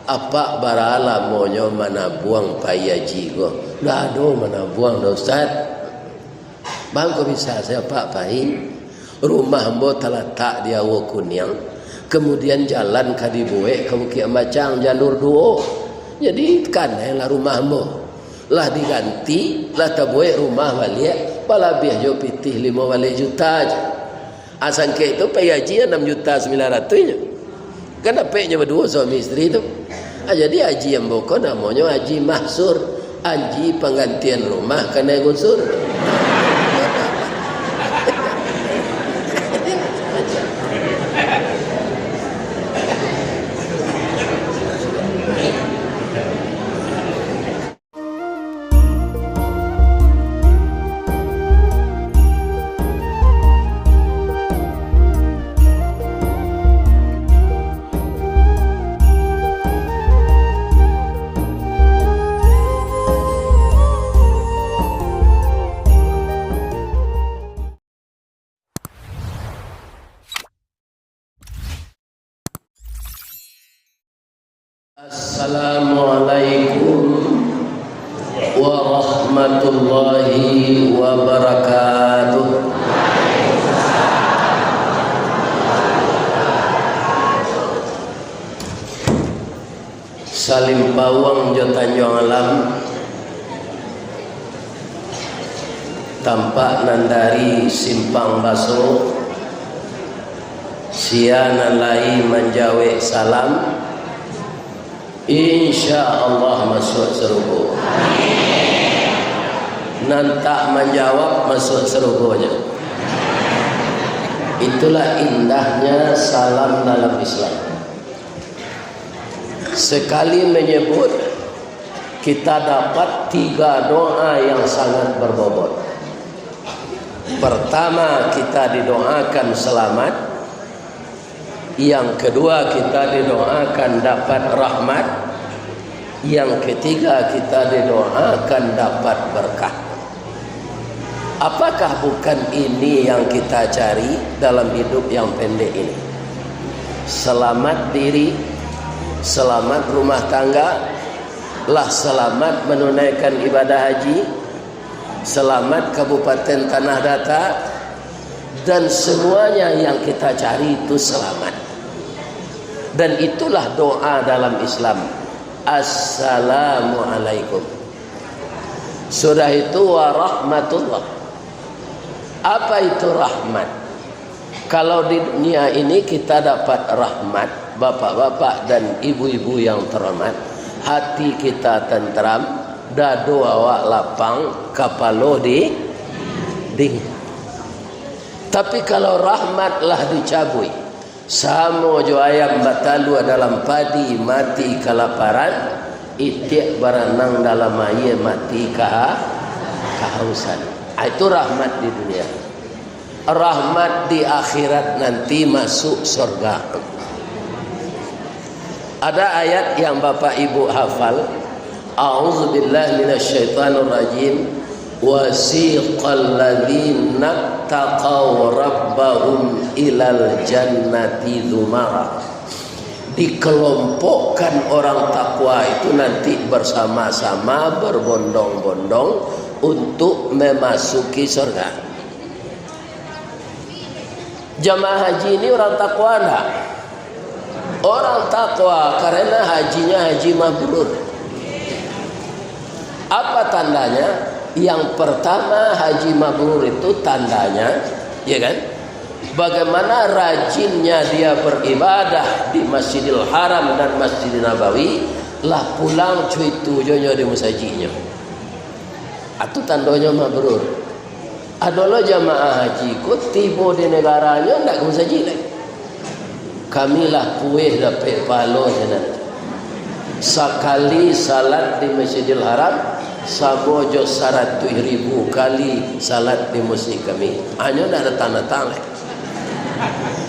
apa barala monyo mana buang payaji go. Dah do mana buang dah Ustaz. Bang kau bisa saya Pak Pai. Rumah mbo terletak di Awo Kunyang. Kemudian jalan kadibuwe ke Bukit Macang jalur duo. Jadi kan lah rumah mbo. Lah diganti lah tabuwe rumah balik palabih jo pitih 5 juta aja. Asal ke itu payaji 6.900.000 nya. Kan dapatnya berdua suami istri itu. Jadi haji yang boko namanya haji mahsur, haji penggantian rumah kena gusur. Assalamualaikum warahmatullahi wabarakatuh. Salim pawang jo Tanjung Alam tampak nandari simpang baso siana lai menjawe salam. Insya Allah masuk surga. Nantak menjawab masuk surganya. Itulah indahnya salam dalam Islam. Sekali menyebut kita dapat 3 doa yang sangat berbobot. Pertama kita didoakan selamat. Yang kedua kita didoakan dapat rahmat. Yang ketiga kita didoakan dapat berkah. Apakah bukan ini yang kita cari dalam hidup yang pendek ini? Selamat diri, selamat rumah tangga, lah selamat menunaikan ibadah haji, selamat Kabupaten Tanah Datar, dan semuanya yang kita cari itu selamat. Dan itulah doa dalam Islam. Assalamualaikum. Sudah itu warahmatullah. Apa itu rahmat? Kalau di dunia ini kita dapat rahmat, bapak-bapak dan ibu-ibu yang terhormat, hati kita tentram, dado awak lapang, kapalo di dingin. Tapi kalau rahmatlah dicabui, samo jo ayam batalu dalam padi mati kelaparan, itik baranang dalam air mati kehausan. Itu rahmat di dunia. Rahmat di akhirat nanti masuk surga. Ada ayat yang Bapak Ibu hafal. A'udzubillahi minasyaitonirrajim. Wasiqal ladzina taqaw rabbahum ilal jannati dzumara. Dikelompokkan orang takwa itu nanti bersama-sama berbondong-bondong untuk memasuki surga. Jamaah haji ini orang takwa enggak? Orang takwa karena hajinya haji mabrur. Apa tandanya? Yang pertama haji mabrur itu tandanya, ya kan? Bagaimana rajinnya dia beribadah di Masjidil Haram dan Masjidil Nabawi, lah pulang cuy tujuannya di musajinya. Itu tandanya mabrur. Adalah jamaah haji ku tiba di negaranya ndak ke musaji lagi. Kamilah puih dapat palo jenat. Sekali salat di Masjidil Haram sabojo 100.000 kali salat di masjid kami. Hanya ada tanda tangan.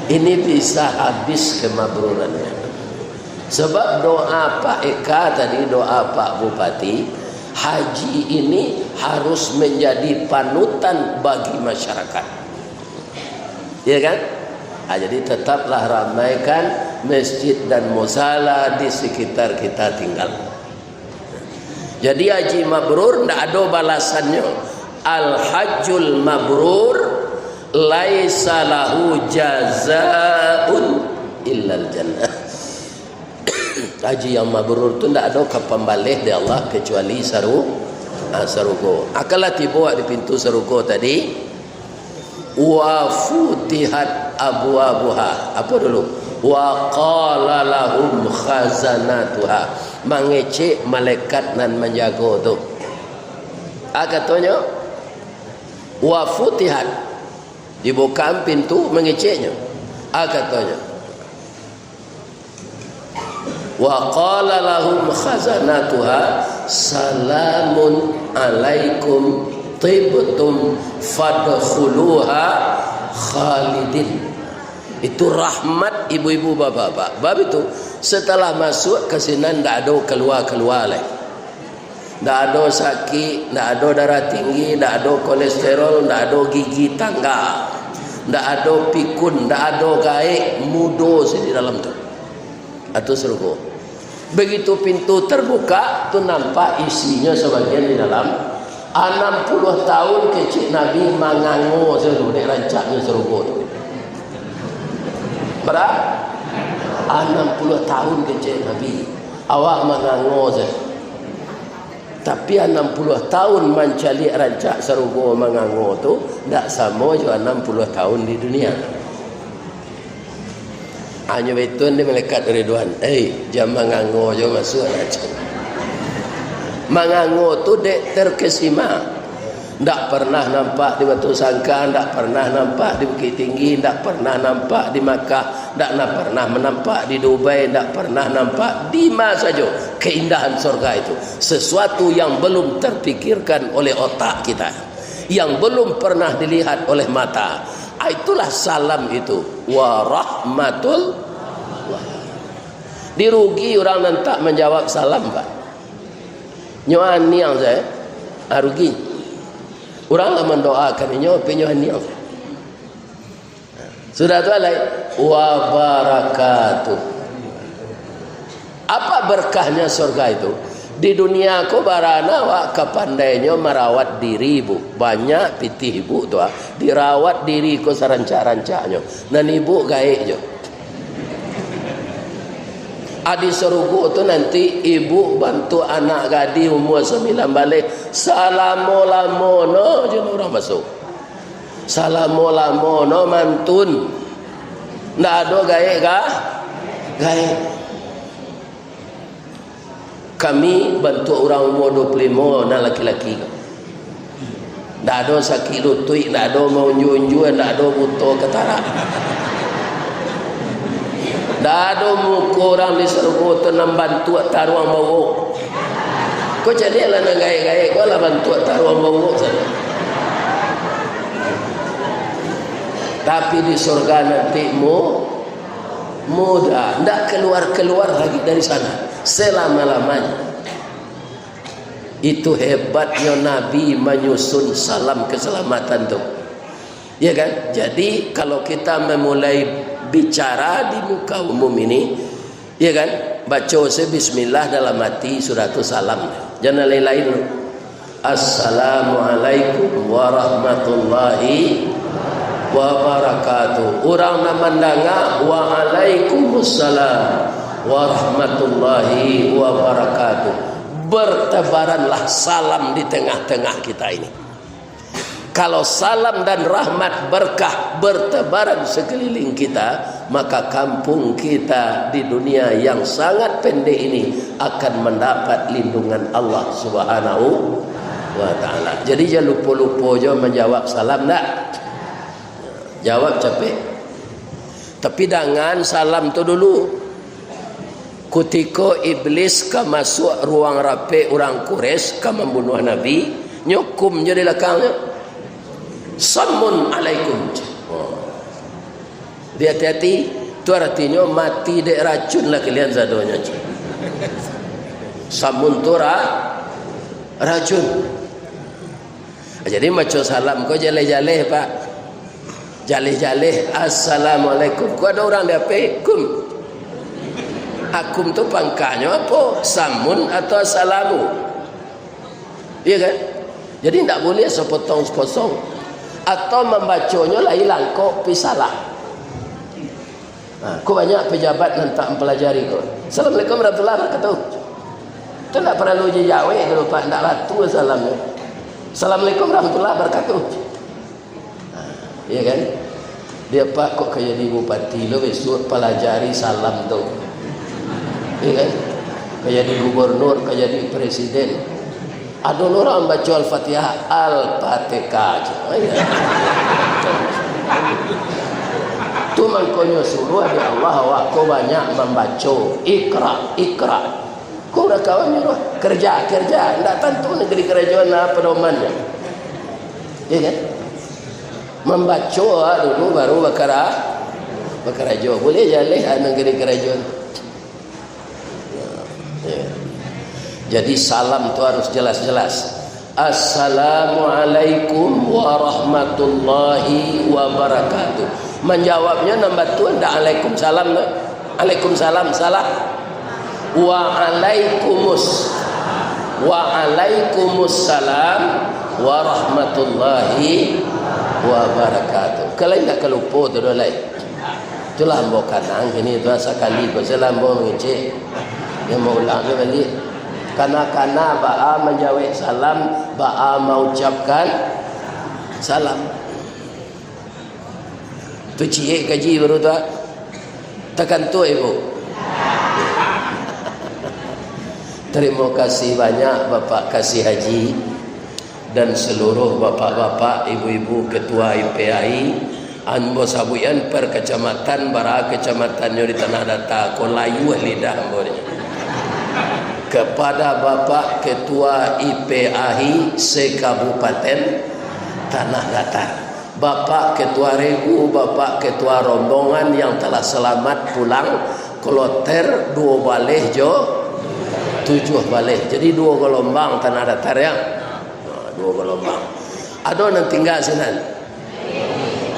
Ini bisa habis kemabrurannya. Sebab doa Pak Eka tadi, doa Pak Bupati, haji ini harus menjadi panutan bagi masyarakat. Ya kan? Jadi tetaplah ramaikan masjid dan musala di sekitar kita tinggal. Jadi haji mabrur tidak ada balasannya. Al-hajjul mabrur laisa lahu jazaa'un illal jannah. Haji yang mabrur tu tidak ada kepembalih dari Allah kecuali sarugo. Akalah tiba di pintu sarugo tadi, wa futihat abwabuha. Apa dulu? Wa qala lahum khazanatuha. Mengecek malaikat nan menjaga tu. Katanya wa futihat, dibuka pintu mengeceknya. Katanya wa qala lahum khazanatuha salamun alaikum tibtum fadkhuluha khalidin. Itu rahmat ibu-ibu bapak-bapak. Bab itu setelah masuk ke sini tidak ada keluar-keluar lagi. Tidak ada sakit, tidak ada darah tinggi, tidak ada kolesterol, tidak ada gigi tangga, tidak ada pikun, tidak ada gaik, mudo di dalam tu. Atau serugo. Begitu pintu terbuka, tu nampak isinya sebagian di dalam. 60 tahun kecil Nabi mangango serugo, dek rancaknya serugo tu. Berapa? 60 tahun kecil Nabi. Awak mangango je. Tapi 60 tahun mencari rancak serugo mangango tu tak sama juga 60 tahun di dunia. Hanya itu ni malaikat Ridwan. Jam mangango je masuk rancak. Mangango tu dek terkesima. Tak pernah nampak di Batu Sangkan, tak pernah nampak di Bukit Tinggi, tak pernah nampak di Makkah, tak pernah menampak di Dubai, tak pernah nampak di mana saja keindahan surga itu. Sesuatu yang belum terpikirkan oleh otak kita, yang belum pernah dilihat oleh mata. Itulah salam itu. Wa rahmatul. Dirugi orang yang tak menjawab salam, Pak. Nyoan niang saya, rugi. Orang lah mendoakan ini, penyohan ni. Sudah tu alai wa barakatuh. Apa berkahnya surga itu? Di dunia ko barana wa kepandainya merawat diri bu. Banyak pitih ibu tu dirawat diri ko sarancak-rancaknya. Dan ibu gaik je. Adi serugu tu nanti ibu bantu anak gadi umur 9 balik. Salamo-lamono je orang masuk. Salamo-lamono mantun. Ndak ada gaik kah? Gaik. Kami bantu orang umur 25 dan laki-laki. Ndak ada sakit lutut, ndak ada mau unju-unju, ndak ada butuh ketara. Tak ada muka orang di serugo tu nak bantu taruang bau. Kau jadi lah nak gaya-gaya kau lah bantu taruang bau saja. Tapi di surga nanti mudah, tidak keluar-keluar lagi dari sana selama-lamanya. Itu hebatnya Nabi menyusun salam keselamatan tu. Ya kan? Jadi kalau kita memulai bicara di muka umum ini, ya kan, baca bismillah dalam hati sudah tu salam, jangan lain-lain. Assalamualaikum warahmatullahi wabarakatuh. Orang nak mendengar waalaikumsalam warahmatullahi wabarakatuh. Bertebaranlah salam di tengah-tengah kita ini. Kalau salam dan rahmat berkah bertebaran sekeliling kita, maka kampung kita di dunia yang sangat pendek ini akan mendapat lindungan Allah Subhanahu wa ta'ala. Jadi jangan lupa-lupa je menjawab salam tak? Jawab capek. Tapi jangan salam tu dulu. Ketika iblis ke masuk ruang rapi orang Quraisy ke membunuh Nabi, nyukum je di belakangnya. Samun alaikum. Dia hati-hati. Itu artinya mati dek racun lah kalian zadonya. Samun tu racun. Jadi macam salam kau jaleh-jaleh pak. Jaleh-jaleh assalamualaikum. Kau ada orang dia pekum. Akum tu pangkanya apa? Samun atau assalamu. Iya kan? Jadi tidak boleh sepotong-sepotong. Atau membacanya lah hilang kok pisalah. Kau banyak pejabat nanti mempelajari kau. Assalamualaikum warahmatullahi wabarakatuh. Itu tidak perlu dijawab kalau Pak tidak ratu salamnya. Assalamualaikum warahmatullahi wabarakatuh. Iya kan? Dia Pak kok kayak di bupati lo besok pelajari salam tu. Iya kan? Kayak di gubernur, kayak di presiden. Ada orang baca Al-Fatihah, Al-Fatihah aja. Tu mangkonyo suruh ada Allah awak kau banyak membaca ikra, ikra. Kau dah kawan nyuruh kerja, kerja. Tak tentu negeri kerajaan apa pedomannya. Iya kan? Membaca dulu baru berkerajaan. Boleh jalan negeri kerajaan. Ya. Jadi salam itu harus jelas-jelas. Assalamualaikum warahmatullahi wabarakatuh. Menjawabnya nombor tu ada Waalaikumsalam. Waalaikumsalam salah. Waalaikumsalam warahmatullahi wabarakatuh. Kalau tidak kelupa tu dah lain. Itulah ambo kanang ini tu sekali ko sila ambo mengecek. Yang mau ulang tu balik. Kana-kana ba'a menjawab salam, ba'a mengucapkan salam. Tu cie gaji baru tu. Tekan tu ibu. Terima kasih banyak Bapak Kasih Haji dan seluruh bapak-bapak, ibu-ibu ketua IPAI, ambo sabuyan per kecamatan bara kecamatannya di Tanah Datar ko layu lidah ambonya. Kepada Bapak Ketua IPAI se-Kabupaten Tanah Datar, Bapak Ketua Regu, Bapak Ketua rombongan yang telah selamat pulang kloter 2 balih jo 7 balih. Jadi 2 gelombang Tanah Datar ya. 2 gelombang. Ada yang tinggal sinan.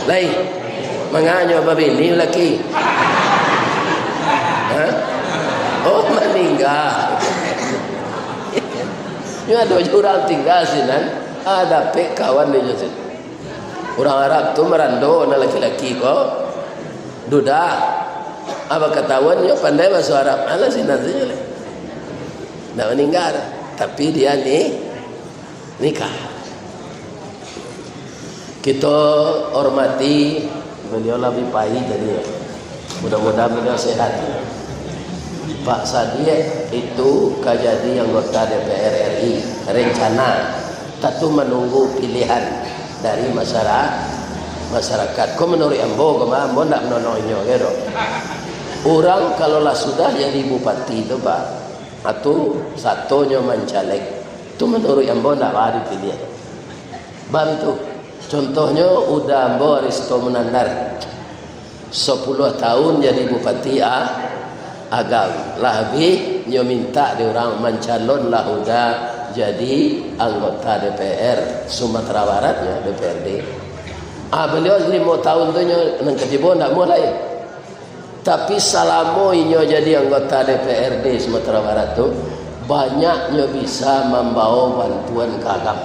Lain. Menganyo babi ni laki. Ha? Oh meninggal. Ini ada orang tinggal sinan. Ada pek kawan dia sini. Orang Arab tu merando na laki-laki ko. Duda. Apa ketahuan yo pandai bahasa Arab. Ala sinan saja le. Dah meninggal. Tapi dia ni nikah. Kita hormati beliau lebih pahit tadi. Mudah-mudahan beliau sehat. Pak Sadiq itu kajadi anggota DPR RI. Rencana tentu menunggu pilihan dari masyarakat. Kau menurut ambo, ambo nak menonoknya, gitu. Orang kalau lah sudah jadi bupati itu Pak, atau satunya mencalek, itu menurut ambo nak baru pilihan. Bantu. Contohnya udah ambo Risto Menandar 10 tahun jadi bupati agam lahbi nyo minta di orang mencalon lah udah jadi anggota DPR Sumatera Barat ya DPRD. Beliau 5 tahun tu nyo nang ketibo ndak mulai. Tapi salamo inyo jadi anggota DPRD Sumatera Barat tu banyak nyo bisa membawa bantuan ke agam.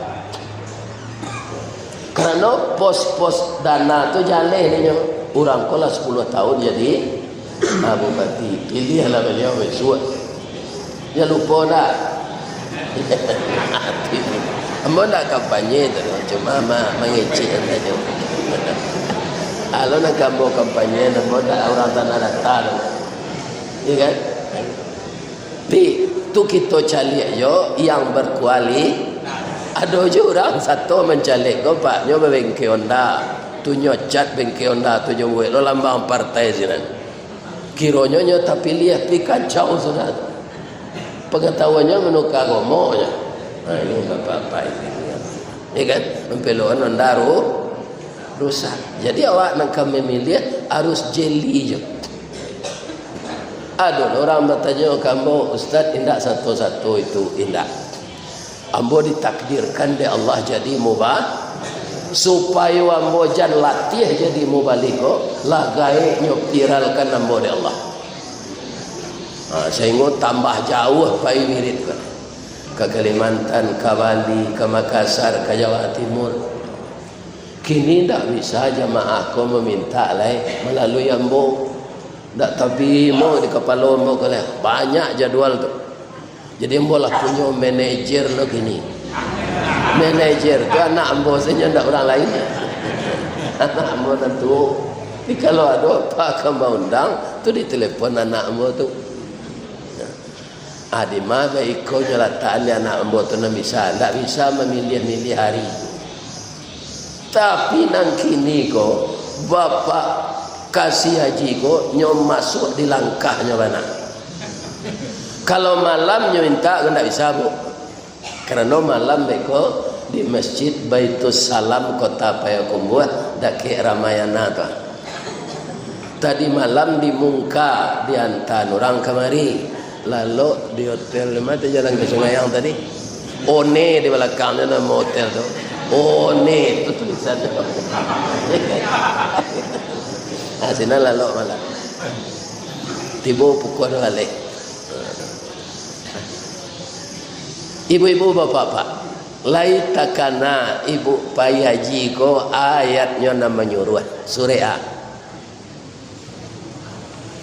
Karena pos-pos dana tu jalan ni nyo orang kolah 10 tahun jadi bupati. Pilihlah beliau besok. Ya lupa dah. Ambo nak kampanye tu cuma mengecek saja. Kalau nak ambo kampanye ambo nak orang Tanah Datar. Iya kan? Tapi tu kita cari yo yang berkuali. Ada je orang satu mencalik kau Pak nyo bengke Honda. Tu nyocat bengke Honda tu jo buat lo lambang partai sinan. Kironya nyo tapi lihat pi kacau sudah. Pengetahuannya menukar gomonya. Ini bapak-bapak ini. Ya kan? Mempeluan Hondaru rusak. Jadi awak nak kami memilih harus jeli je. Ada orang bertanya kamu Ustaz indak satu-satu itu indak. Ambo ditakdirkan oleh Allah jadi mubah supaya ambo jan latih jadi mubaliko lagai nyo viralkan ambo oleh Allah. Sehingga tambah jauh pai wirid ke Kalimantan, ke Bali, ke Makassar, ke Jawa Timur. Kini tak bisa jamaah ko meminta melalui ambo. Tak tapi mau di kepala ambo kali banyak jadual tu. Jadi ambo lah punya manajer lo kini. Manajer tu anak ambo saja, tak orang lain. Anak ambo tentu. Jadi kalau ada apa kembang undang tu ditelepon anak ambo tu. Di mana ikut nyalataan anak ambo tu nak bisa, tak bisa memilih-milih hari. Tapi nang kini ko bapak kasih haji ko nyom masuk di langkahnya mana. Kalau malam nyom minta ko tak bisa bu. Kerana malam beko di Masjid Baitus Salam Kota Payakumbuh dake Ramayana tu. Tadi malam di Mungka diantar orang kemari. Lalu di hotel mana jalan ke Sungai yang tadi. One di belakangnya nama hotel tu. One itu tulisannya. Sini lalu malam. Tiba pukul balik. Ibu-ibu bapak-bapak, lai takana ibu payaji ko ayatnya nama nyuruh surah A.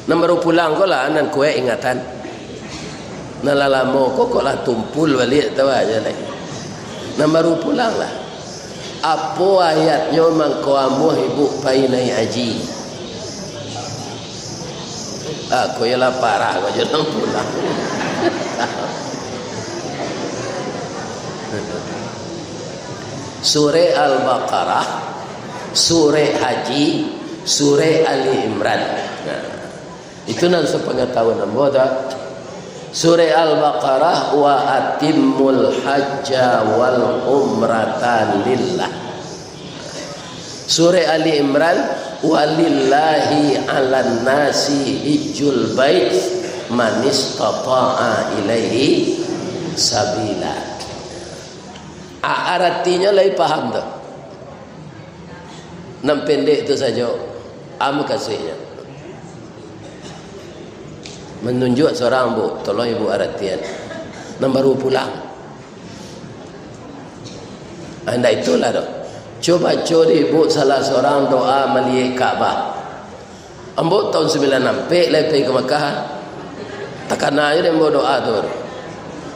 Nombor pulang ko lah nan kue ingatan. Nalalamo kok lah tumpul balik tahu aja lagi. Nombor pulang lah. Apa ayatnya mangkoamu ibu painai haji. Aku ya lah parah kau jangan pulang. Surah Al-Baqarah, Surah Haji, Surah Ali Imran. Itu nan sepengetahuan ambo dah. Surah Al-Baqarah wa atimmul hajja wal umrata lillah. Surah Ali Imran walillahi 'alan nasi hijjul bait man istata'a ilaihi sabila. Artinya lagi paham tak? Nam pendek itu saja. Kasihnya. Menunjuk seorang bu, tolong ibu artian. Baru pulang. Anda itulah dok. Coba curi ibu salah seorang doa melihat Kaabah. Ambo tahun 96 pergi ke Makkah. Takkan aja dia doa tu.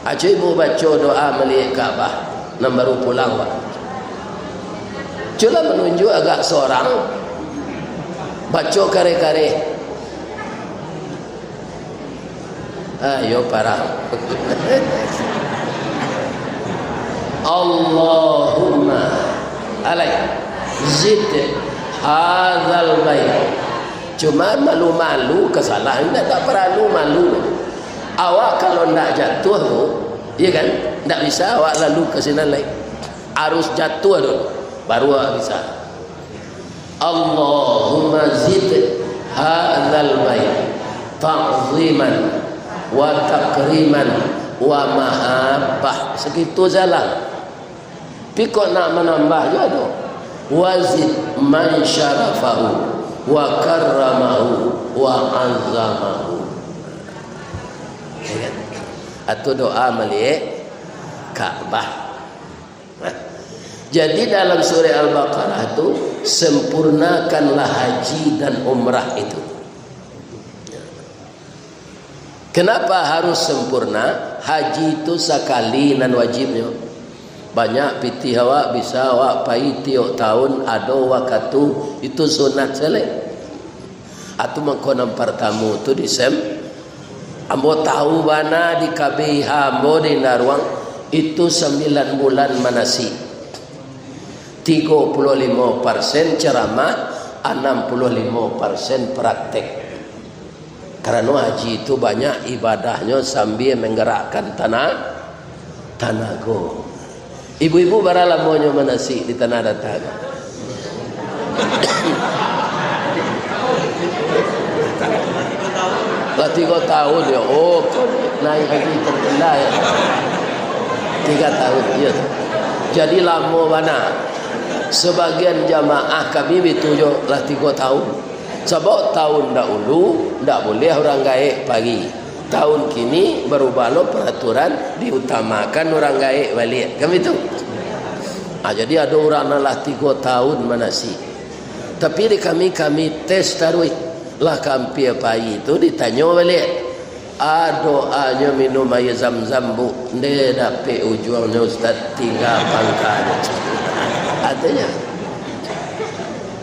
Aja ibu baca doa melihat Kaabah. Baru pulang pak. Coba menunjuk agak seorang baca kare-kare. Ayo parah. Allahumma alai zid hadzal bait. Cuma malu-malu kesalahan tak perlu malu. Awak kalau nak jatuh tu, ya kan? Tak bisa awak lalu ke sini lagi. Harus jatuh dulu baru awak bisa. Allahumma zid hadzal bait ta'ziman wa takriman wa mahabbah. Segitu jalan. Tapi kok nak menambah juga tu. Wazid man syarafahu wa karramahu wa azamahu. Atau doa melihat Ka'bah. Jadi dalam surah Al-Baqarah itu sempurnakanlah haji dan umrah itu. Kenapa harus sempurna? Haji itu sekali dan wajibnya. Banyak pitih awak bisa awak pai tiap tahun ada waktu itu sunat selek. Atau mengkonam pertamu tu di sem. Ambo tahu bana di KBH ambo di Naruang itu 9 bulan manasik. 35% ceramah, 65% praktek. Karena haji itu banyak ibadahnya sambil menggerakkan tenaga. Ibu-ibu baralah maunya manasik di tanah datang. Lah 3 tahun ya. Oh, naik haji terkenal ya. 3 tahun ya. Jadi lama mana? Sebagian jamaah kami itu lah 3 tahun. Sebab tahun dahulu tak boleh orang gaib pagi. tahun kini berubah lo peraturan diutamakan orang gaek balik kan itu. Jadi ada orang nalah 3 tahun manasi. Tapi di kami tes taruh lah kampi pai itu ditanya balik. Doanya minum air zam-zam bu, dia dapat ujungnya Ustaz tinggal pangkanya. Artinya.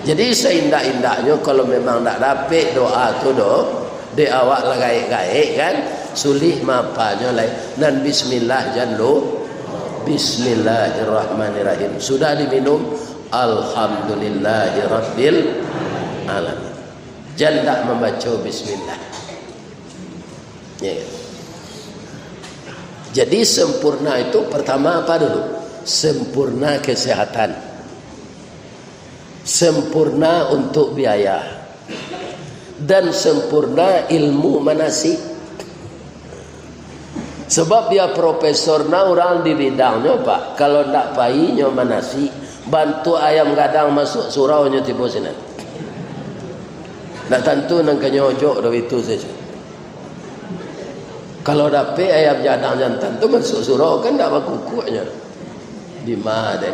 Jadi seindah-indahnya kalau memang tak dapat doa tu di awak lah gaik-gaik kan, sulit mapanya lain. Dan bismillah jangan lu. Bismillahirrahmanirrahim. Sudah diminum, alhamdulillahirabbil alamin. Jangan tak membaca bismillah. Ya. Jadi sempurna itu pertama apa dulu? Sempurna kesehatan. Sempurna untuk biaya. Dan sempurna ilmu manasik. Sebab dia profesor na orang di bidangnya Pak. Kalau tak payihnya manasik, bantu ayam gadang masuk suraunya tiba sini. Tak tentu nang kenyojok dah itu saja. Kalau dapat ayam gadang jantan tu masuk surau kan tak bakukuknya. Di mana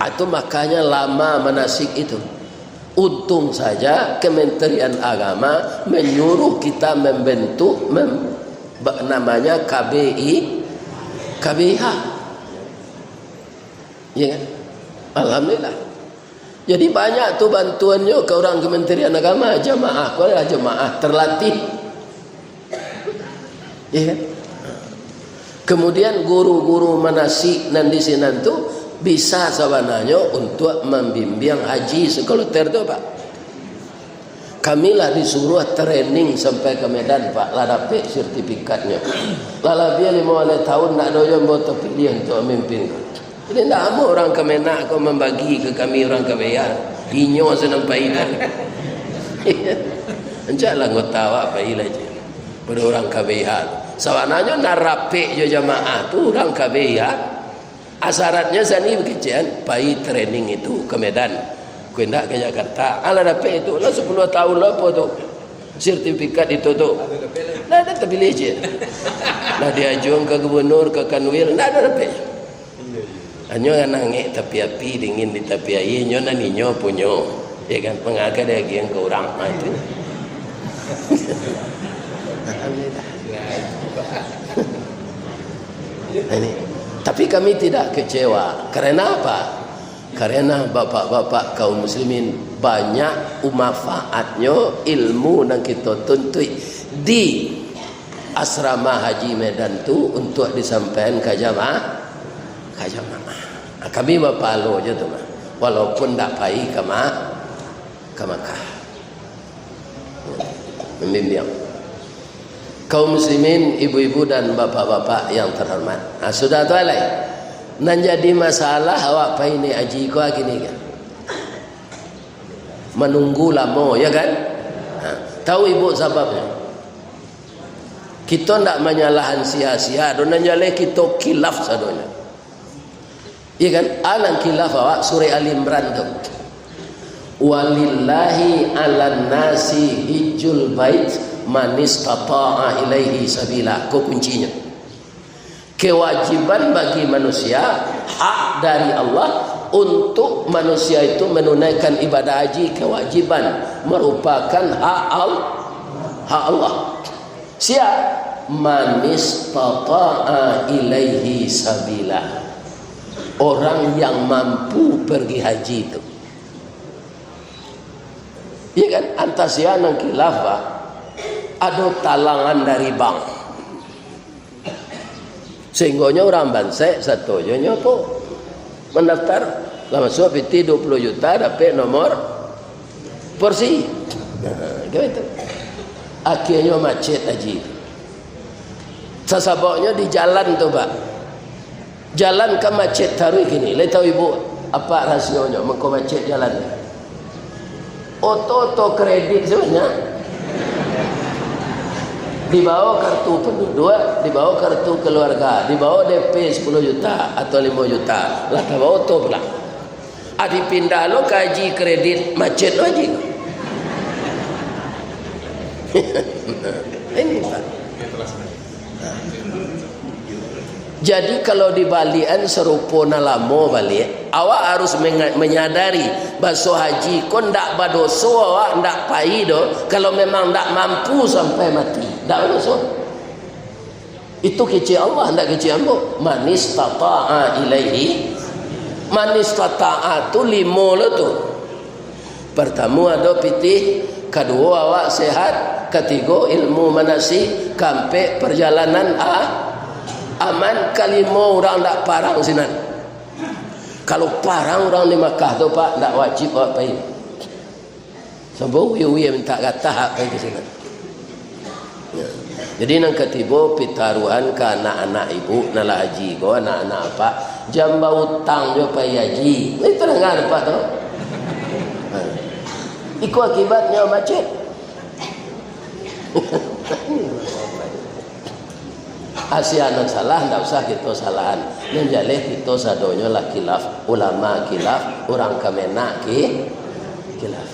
itu makanya lama manasik itu. Untung saja Kementerian Agama menyuruh kita membentuk namanya KBIH. Ya kan? Alhamdulillah. Jadi banyak tu bantuannya ke orang Kementerian Agama, jemaah, kalau ada jemaah terlatih. Ya kan? Kemudian guru-guru manasik dan di sini tu bisa sebenarnya untuk membimbing haji sekoloter tu Pak. Kamilah disuruh training sampai ke Medan Pak, lah dapat sertifikatnya. Lah dia 5 tahun nak doyan buat pilih untuk memimpin. Jadi tak mau orang Kemenak kau membagi ke kami orang Kebayan. Inyo senampai kan. Enjaklah anggota awak baiklah je. Pada orang Kebayan. Sebenarnya nak rapik je jamaah tu orang Kebayan. Asaratnya sani begitu pai training itu ke Medan. Kau nak ke Jakarta. Ala dapat itu lah 10 tahun lah apa tu. Sertifikat itu tu. Nah ada terpilih je. Nah diajukan ke gubernur, ke kanwil, nah ada dapat. Hanya nangik tapi api dingin di tapi air nyo naninyo punyo. Ya kan pengaga dia yang ke orang itu. Alhamdulillah. Ini. Tapi kami tidak kecewa. Karena apa? Karena bapak-bapak kaum muslimin banyak manfaatnya ilmu yang kita tuntut di asrama haji Medan tu untuk disampaikan ke jamaah. Kami berpalu je tu mah. Walaupun tak pergi ke Makkah. Membimbing. Kaum muslimin, ibu-ibu dan bapak-bapak yang terhormat. Sudah tu alai. Nan jadi masalah awak pai ni haji kau gini kan. Menunggu lama ya kan? Tahu ibu sebabnya? Kita tak menyalahkan sia-sia, dan nyaleh kita khilaf sadonya. Ya kan? Alang khilaf awak surah Al Imran tu. Walillahi 'alan nasi hijjul bait man istata'a ilaihi sabila. Ko kuncinya. Kewajiban bagi manusia, hak dari Allah untuk manusia itu menunaikan ibadah haji, kewajiban merupakan hak Allah. Siap man istata'a ilaihi sabila. Orang yang mampu pergi haji itu. Ya kan? Antasia nang khilafah ada talangan dari bank. Sehingganya orang bansai satu je apa? Mendaftar lah masuk PT 20 juta dapat nomor porsi. Gitu. Akhirnya macet haji. Sesaboknya di jalan tu Pak. Jalan ke macet taruh gini. Lihat tahu ibu apa rasionya mengko macet jalan. Oto kredit sebenarnya. Dibawa kartu penduduk, dibawa kartu keluarga, dibawa DP 10 juta atau 5 juta. Lah bawa auto pula. pindah lo kaji kredit macet lo haji. Ini Pak. Jadi kalau di balian serupa nalamo balik, awak harus menyadari baso haji kon ndak badoso awak ndak paido kalau memang ndak mampu sampai mati. Ndak badoso. Itu kecil Allah ndak kecil ambo. Manis tata'a ilaihi. Manis tata'a tu limo lo tu. Pertama ada pitih, kedua awak sehat, ketiga ilmu manasik, kampe perjalanan aman, kalimo orang tak parang sinan. Kalau parang orang di Makkah tu Pak, tak wajib awak pergi. Sebab uya minta kata hak pergi ke sinan. Ya. Jadi nang ketiba pitaruhan ke anak-anak ibu nala haji go anak-anak apa jamba utang jo pergi haji. Ini terengan Pak tu. Iku akibatnya macet. Asianan salah, tidak usah kita salahan. Menjalih kita sadonya lah khilaf. Ulama khilaf, orang kemenak khilaf.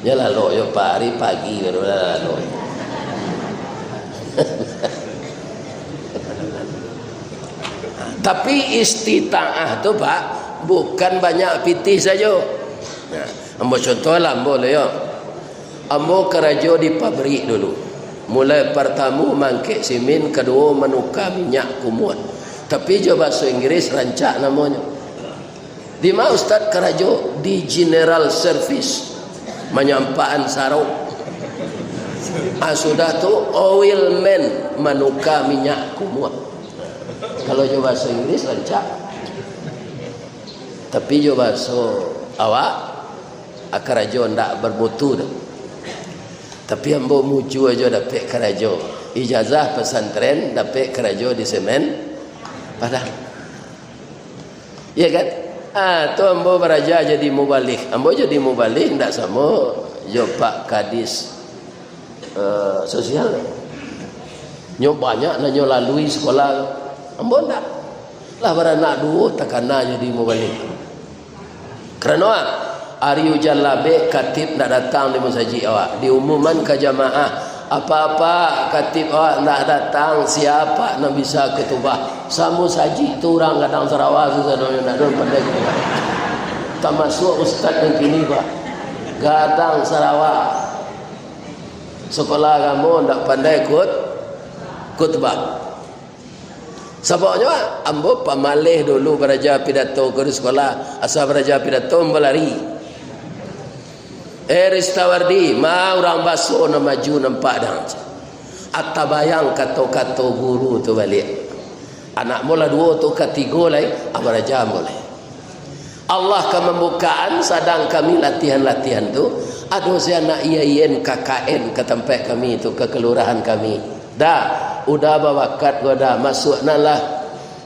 Ya lalu, yo pagi baru lalu. Tapi istita'ah tu Pak, bukan banyak pitih saja. Nah, ambo contoh lah, ambo le yo. Ambo kerja di pabrik dulu. Mulai pertama mangkek simin, kedua menukar minyak kumut. Tapi jo bahasa Inggris rancak namanya. Di mana Ustaz kerja di General Service, menyampaan sarau. Sudah tu oilman, menukar minyak kumut. Kalau jo bahasa Inggris rancak. Tapi jo bahasa awak kerja ndak bermutu dah. Tapi ambo muju aja dapat kerja. Ijazah pesantren dapat kerja di semen Padang. Ya kan? Tu ambo beraja jadi mubalik. Ambo jadi mubalik ndak sama jo Pak Kadis sosial. Nyo banyak nanyo lalui sekolah. Ambo ndak. Lah beranak dua takana jadi mubalik. Kerana hari hujan labe katib nak datang di masjid awak, diumumkan ke jamaah apa-apa katib awak nak datang siapa nak bisa ketubah samu saji tu orang kadang Sarawak susah nak don pandai termasuk ustaz yang kini Pak kadang Sarawak sekolah kamu nak pandai khutbah. Sebabnya ambo pamalih dulu beraja pidato ke sekolah asal beraja pidato melari. Ristawardi, ma orang basuh na maju nampak dah. Atta bayang kata-kata guru tu balik. Anak mula dua tu ketiga lai, abaraja boleh. Allah ke membukaan sedang kami latihan-latihan tu, ada saya nak iain KKN ke tempat kami tu ke kelurahan kami. Dah, udah bawakat gua dah masuk nalah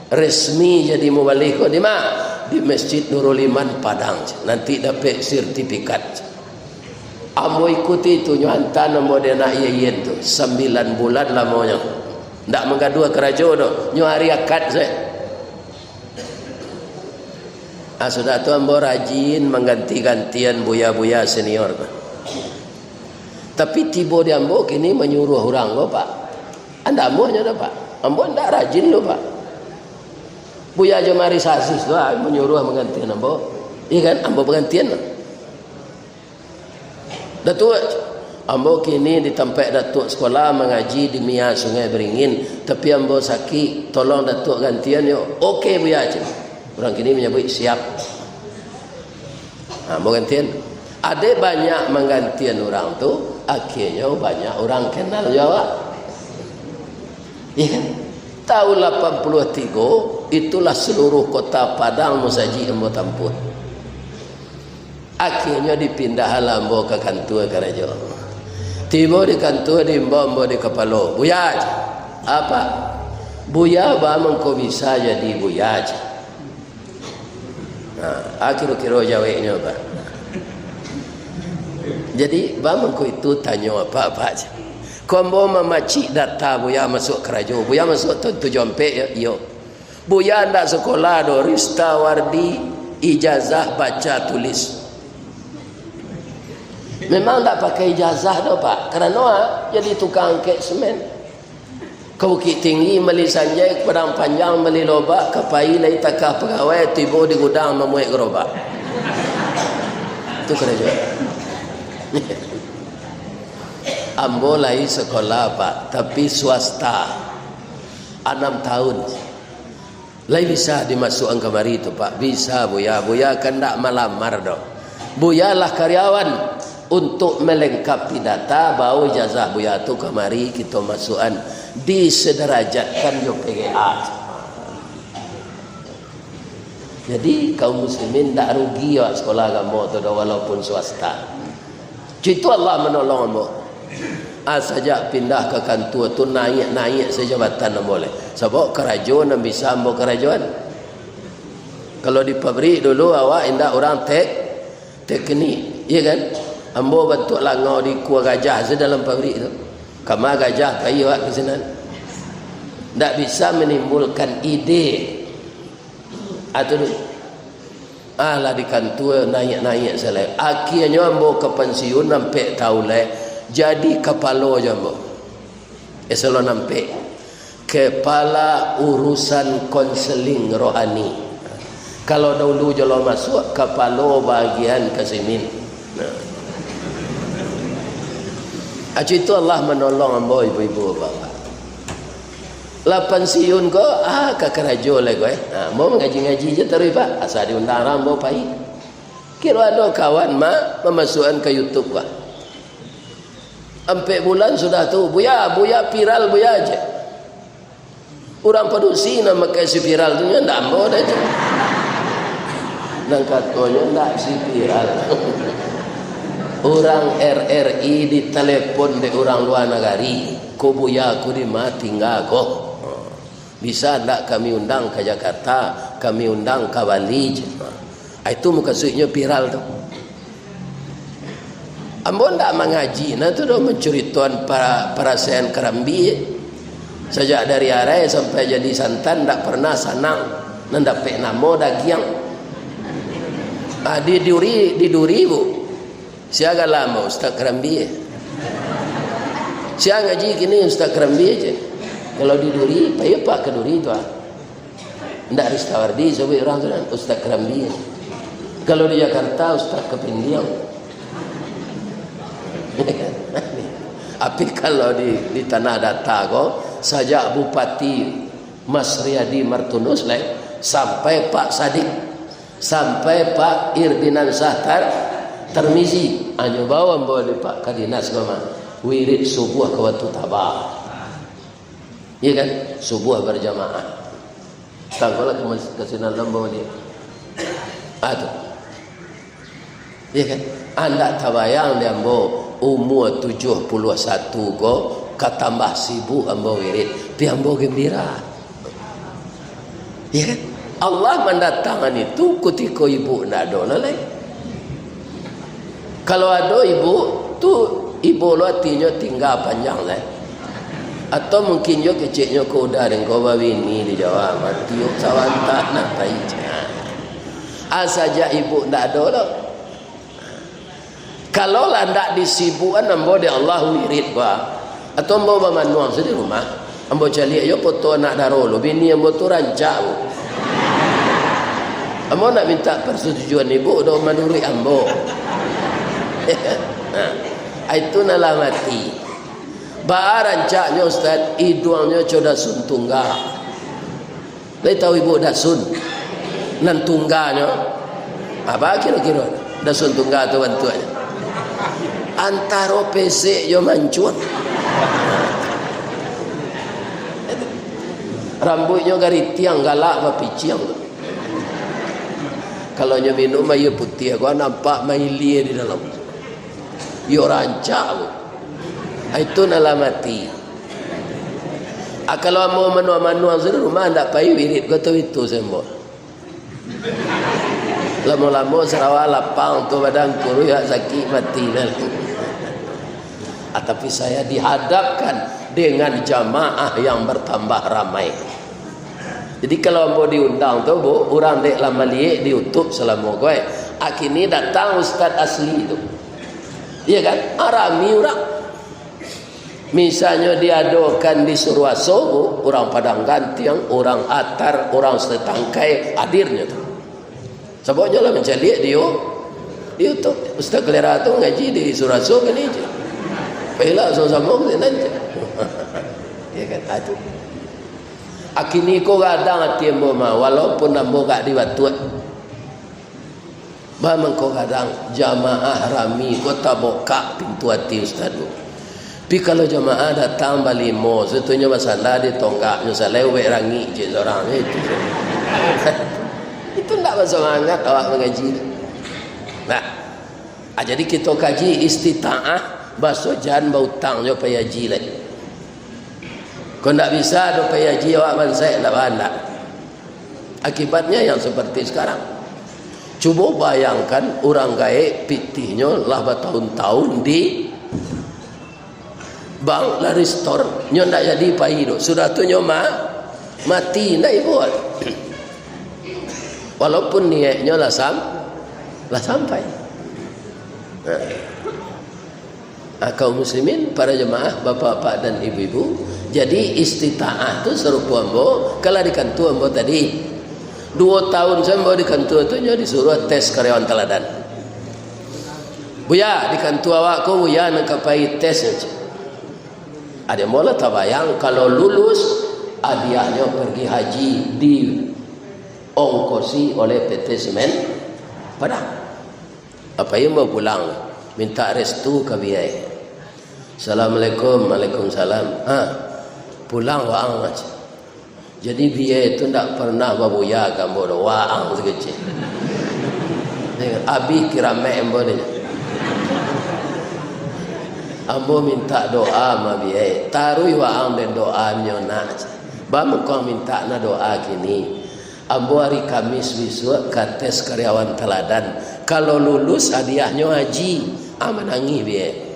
resmi jadi mubalik di mana? Di Masjid Nurul Iman Padang. Nanti dapat sertifikat. Ambo ikuti tu nyuantan ambo dia nak iain tu 9 bulan lamanya. Ndak menggadua kerajaan tu. Nyu hari akad saya. Sudah tu ambo rajin mengganti-gantian buya-buya senior. Tapi tiba di ambo kini menyuruh orang lo Pak. Anda ambo nya dah Pak. Ambo ndak rajin lo Pak. Buya jemari sasis tu menyuruh menggantian ambo. Iya kan ambo penggantian. Datuk ambo kini di tempat datuk sekolah mengaji di Mia Sungai Beringin, tapi ambo sakit tolong datuk gantian yo. Okey buya aja. Orang kini menyebut siap. Ambo gantian. Ada banyak menggantian orang tu, akhirnya banyak orang kenal Jawa. Ya. Tahun 83 itulah seluruh kota Padang musaji ambo tampun. Akhirnya dipindah lambo ke kantor kerja. Tiba di kantor di mbok di kepala. Buya apa? Buya bang kau bisa jadi buya. Nah, kira-kira jawabnya Pak. Jadi bang kau itu tanya apa-apa aja. Kau mau memacik data buya masuk kerja. Buya masuk tu jompe yo. Buya ndak sekolah do Ristawardi ijazah baca tulis. Memang tak pakai ijazah dah Pak, kerana jadi tukang angkat semen. Ke Bukit Tinggi beli sanjai, ke Padang Panjang beli lobak, ke Pai lai takah pegawai, tiba di gudang memuik gerobak. Itu kerja. Ambo lai sekolah Pak, tapi swasta 6 tahun. Lai bisa dimasukkan kemari itu Pak, bisa Buya. Buya kan tak melamar dah. Buya lah karyawan untuk melengkapi data, bawa ijazah Buya tu kemari kita masukkan, disederajatkan yo PGA. Jadi kaum muslimin tak rugi ya sekolah agama tu dah, walaupun swasta. Itu Allah menolong ambo. Sejak pindah ke kantor tu naik sejabatan boleh. Sebab kerajaan bisa ambo kerajaan. Kalau di pabrik dulu awak indah orang teknik, iya kan? Ambo bentuk langau di kuah gajah dalam pabrik tu. Kama gajah bayi awak ke sana. Tak bisa menimbulkan ide. Atau lah di kantor naik selai. Akhirnya ambo ke pensiun sampai tahun lai. Jadi kepala je ambo. Eselon sampai kepala urusan konseling rohani. Kalau dahulu je lo masuk kepala bahagian kesimin. Itu Allah menolong ambo ibu-ibu bapak. Lah pensiun ko ke kerajo lah ko mau ngaji-ngaji je terus Pak, asal diundang ambo pai. Kira ada kawan memasukkan ke YouTube Pak. Sampai bulan sudah tu buya viral buya aja. Orang produksi nama ke si viral tu ndak ambo dah je. Nang katanya ndak si viral. Orang RRI ditelepon di orang luar negari, ko buya aku di tinggal ko. Bisa tak kami undang ke Jakarta, kami undang ke Bali. Itu maksudnya viral tu. Ambo tak mengaji, nah tu dah menceritakan para sen Kerambi. Sejak dari arai sampai jadi santan tak pernah sanang, nandape namo dagiang. Di duri bu. Siaga lama Ustaz Kerambi. Siaga ngaji kini Ustaz Kerambi aja. Kalau di Duri, payah Pak ke Duri tu ndak Ristawardi sebab orang tu kan Ustaz Kerambi. Kalau di Jakarta Ustaz Kepindiang. Tapi kalau di tanah data ko, sejak Bupati Mas Riyadi Martunus sampai Pak Sadik, sampai Pak Irdinan Sahtar Termizi, hanya bawa boleh Pak Kadinas gama wirid subuh ke waktu tabah. Iya kan? Subuh berjamaah. Tanggolah ke sinar lembawa dia. Aduh. Iya kan? Anda tabayang dia ambo umur 71 ko katambah sibuk ambo wirid, dia ambo gembira. Iya kan? Allah mendatangkan itu ketika ibu nak ada lagi. Kalau ada ibu tu ibu lo artinya tinggal panjang lah. Atau mungkin jo kecilnya kau dah dengan kau bawi ni di Jawa mati sawantah nak taija. Saja ibu ndak ada lah. Kalau lah ndak disibukkan ambo di Allah wirid gua. Atau ambo bamanuang di rumah. Ambo cari yo foto anak darolo bini ambo tu rancak. Ambo nak minta persetujuan ibu dah menurut ambo. Itu nala mati. Barancaknya Ustaz, hidungnya coda sun tunggal. Lai tahu ibu dah sun nan tunggalnya. Apa kira-kira? Dah sun tunggal tu bantuannya. Antara PC yo mancur. Rambutnya gari tiang galak apa piciang tu. Kalau nyo minum air putih, aku nampak maili di dalam. Yo rancak. Itu nala mati. Kalau mau manu azur rumah ndak pai wirid goto itu sembo. Lama-lama serawa lapang tu badan kuru ya sakit mati dah. Tapi saya dihadapkan dengan jamaah yang bertambah ramai. Jadi kalau ambo diundang tu, bu, orang dek lama liek di YouTube selama gue. Akhirnya datang ustaz asli itu. Iya kan? Arami orang. Misalnya diadakan di Surwaso, orang Padang Gantiang, orang Atar, orang Setangkai, hadirnya tu. Sebabnya lah mencari dia di YouTube. Ustaz Kelera tu ngaji di Surwaso kan aja. Pela sama-sama kan aja. Ya kan? Itu. Akhirnya kau kadang hati ambo mah, walaupun ambo gak diwatuat. Memang kau kadang jamaah rami, kau tak buka pintu hati ustaz tu. Tapi kalau jamaah datang balimo, sebetulnya masalah di tonggaknya salewek rangi je orang itu. Itu tak bersemangat awak mengaji. Nah, jadi kita kaji istita'ah, bahasa jangan bautangnya payaji lagi. Kau tak bisa ada payaji awak bansai tak pandai. Akibatnya yang seperti sekarang. Cuba bayangkan orang gaib pitihnya lah bertahun-tahun di bank lah restore nyo nak jadi paido. Sudah tu nyo mati nak buat. Walaupun niatnya lah sampai. Kaum muslimin, para jemaah, bapak-bapak dan ibu-ibu, jadi istita'ah tu serupa ambo kalau di kantor ambo tadi 2 tahun saya ambo di kantor tu nyo disuruh tes karyawan teladan. Buya di kantor awak ko buya nak kapai tes aja. Ada mula tak bayang kalau lulus hadiahnya pergi haji di ongkosi oleh PT Semen Padang. Apa yang mau pulang minta restu ke biaya. Assalamualaikum, waalaikumsalam. Pulang waang aja. Jadi biaya itu tak pernah babuya kamu waang sekecil. Abi kira member dia. Ambo minta doa ma biaya. Taruh waang dan doanya nak. Bang kau minta na doa gini. Ambo hari Kamis besok kates karyawan teladan. Kalau lulus hadiahnya haji. Menangi biaya.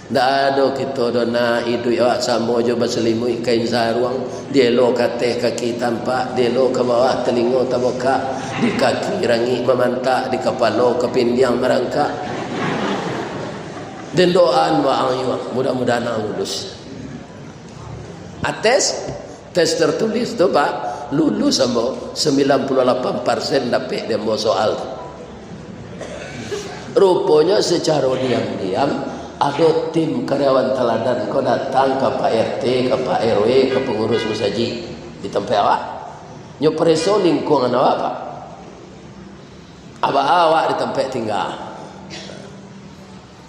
Tak ada kita dona hidup awak sama je berselimut kain sarung. Dia lo kateh kaki tampak. Dia lo ke bawah telinga terbuka. Di kaki rangi memantak. Di kepala kepindiang merangkak. Dan doaan waang yuang. Mudah-mudahan lulus. Tes tertulis tu pak. Lulus sama 98% dapat dia mau soal. Rupanya secara diam-diam ada tim karyawan teladan kau datang ke Pak RT, ke Pak RW, ke pengurus musaji di tempat awak. Nyo preso lingkungan awak pak. Awak di tempat tinggal.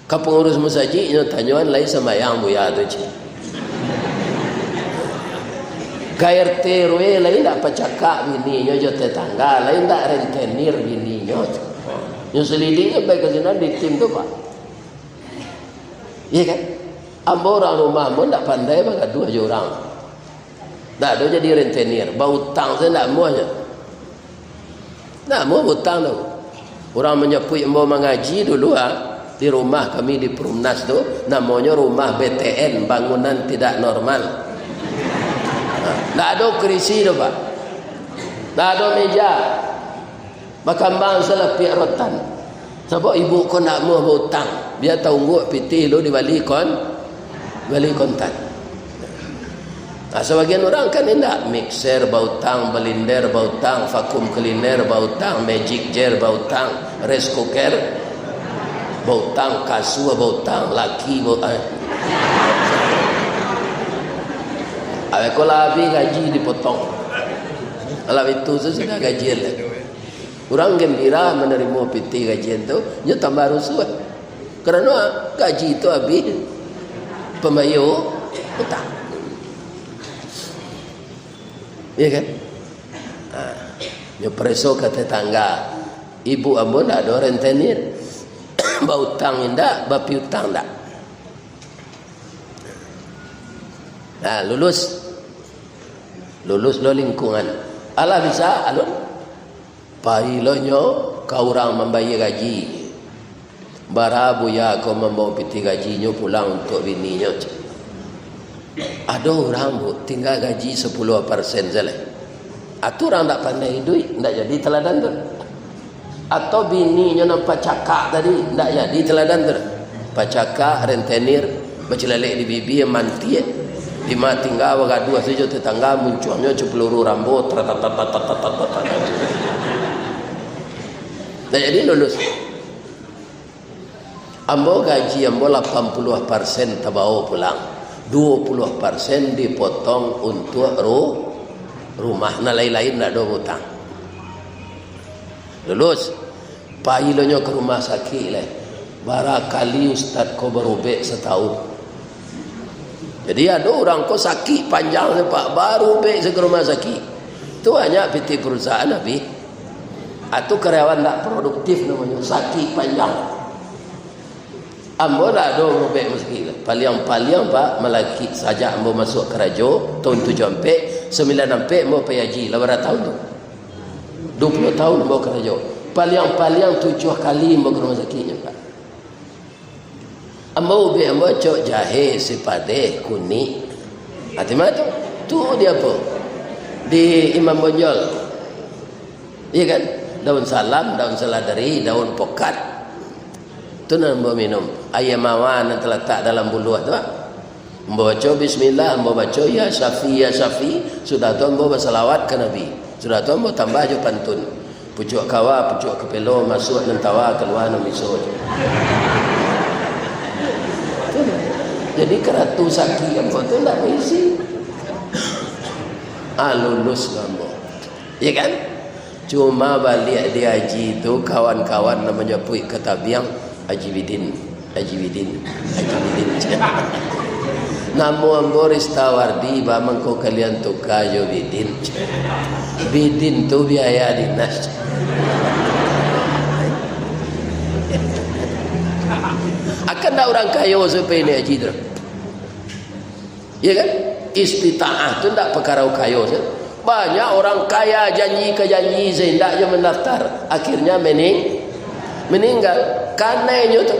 Ke pengurus musaji nyo tanyaan lain sama yang buya tu je. Ke RT RW lain tak pacakak bini nyo je tetangga, lain tak rentenir bini nyo. Nyo selidiknya baik ke sini di tim tu pak. Iya kan? Ambo orang rumah pun tak pandai bagai 2 je orang. Tak ada jadi rentenir. Bau hutang saya tak mau je. Tak mau hutang tu. Orang menyepui ambo mengaji dulu di rumah kami di Perumnas tu. Namanya rumah BTN, bangunan tidak normal. Tak ada kerisi tu pak. Tak ada meja. Bakambang selapik rotan. Sebab ibu kau nak mau hutang, dia tunggu piti lu di balik kontan. Nah, sebagian orang kan tidak mixer bautang, belinder bautang, vakum cleaner bautang, magic jar bautang, rice cooker bautang, kasur bautang, laki bautang. Awe kalau habis gaji dipotong. Kalau itu sudah gajian lah. Orang gembira menerima piti gajian tu, dia tambah rusuh. Kerana gaji itu habis pembayar hutang. Ya kan? Dia preso ke tetangga. Ibu ambo tak ada rentenir. Bau hutang indak, bapi hutang tak. Nah, lulus lo lingkungan. Alah bisa alun. Pailonyo kau orang membayar gaji. Bara buya kau membawa piti gajinya pulang untuk bininya. Ada orang bu tinggal gaji 10% saja. Atau orang tak pandai duit, tak jadi teladan tu. Atau bininya nampak cakak tadi, tak jadi teladan tu. Pacakak, rentenir, bercelalek di bibi, manti, di mati tinggal, gaduh saja tetangga, munculnya peluru rambut, tak jadi lulus. Ambo gaji ambo 80% tabau pulang, 20% dipotong untuk rumah, na lain-lain nak ada hutang. Lulus, pailonyo ke rumah sakit leh. Barakali ustaz ko berubek setahun. Jadi ada orang ko sakit panjang pak baru ubek ke rumah sakit. Itu hanya PT perusahaan habis. Atau karyawan tak produktif namanya sakit panjang. Ambo dah ada ubek meski. Paliang-paliang pak melaki saja ambo masuk kerajo tahun 7 sampai 9 sampai mau payaji 8 tahun tu. 20 tahun mau kerajo. Paliang-paliang 7 kali mau ke rumah sakitnya pak. Ambo ubek ambo cok jahe sipade kuning. Hati mana tu dia apa? Di Imam Bonjol. Iya kan? Daun salam, daun seladari, daun pokat. Itu nak ambo minum. Ayam awan yang terletak dalam buluh tu. Ambo baca bismillah, ambo baca ya Syafi ya Syafi. Sudah tu ambo bersalawat ke Nabi. Sudah tu ambo tambah je pantun. Pucuk kawa, pucuk kepelo, masuk dan tawa, keluar dan misut. Jadi keratu sakit ambo tu tak berisi. Lulus ambo. Ya kan? Cuma balik di haji tu kawan-kawan namanya puik ketabiang Haji Bidin. Namo ambo Ristawardi bamangko kalian tukayo Bidin. Bidin tu biaya dinas. Akan tak orang kaya sampai ini haji tu. Ya kan? Istita'ah tu tak perkara kaya saja. Banyak orang kaya janji ke janji sehingga dia mendaftar, akhirnya meninggal. Karenanya tu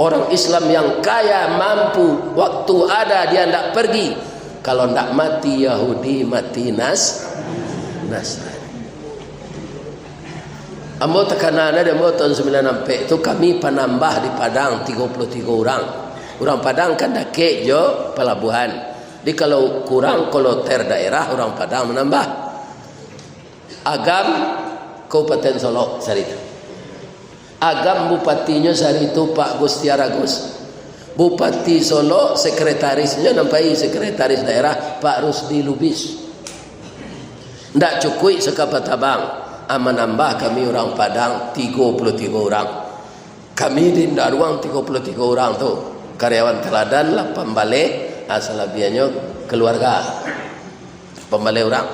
orang Islam yang kaya mampu waktu ada dia tidak pergi. Kalau tidak mati Yahudi mati Nasrani. Ambo tekanan ada ambo tahun 9 sampai itu kami penambah di Padang 33 orang. Orang Padang kan dakek jo pelabuhan. Jadi kalau kurang koloter daerah orang Padang menambah. Agam Kabupaten Solo sarita. Agam bupatinya sari itu Pak Gustiar Agus. Bupati Solo sekretarisnya nampai sekretaris daerah Pak Rusdi Lubis. Ndak cukup sekapatabang. Menambah kami orang Padang 33 orang. Kami di Daruang 33 orang tu. Karyawan teladan 8 balik, asalabiannya keluarga. Pembalik orang.